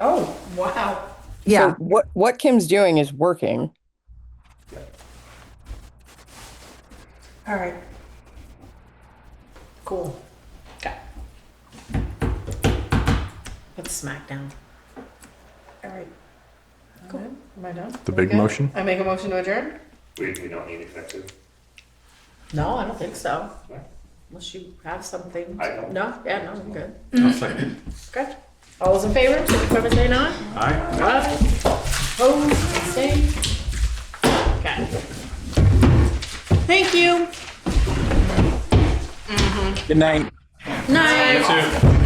Oh, wow. Yeah. So what Kim's doing is working. All right. Cool. Okay. Let's smack down. All right. Cool. Am I done? The big motion? I make a motion to adjourn? We don't need executive. No, I don't think so. No. Unless you have something. I don't. No? Yeah, no, I'm good. I'll second. Okay. All those in favor, signify by saying aye. Aye. Aye. Opposed, abstained. Okay. Thank you. Good night. Night. You too.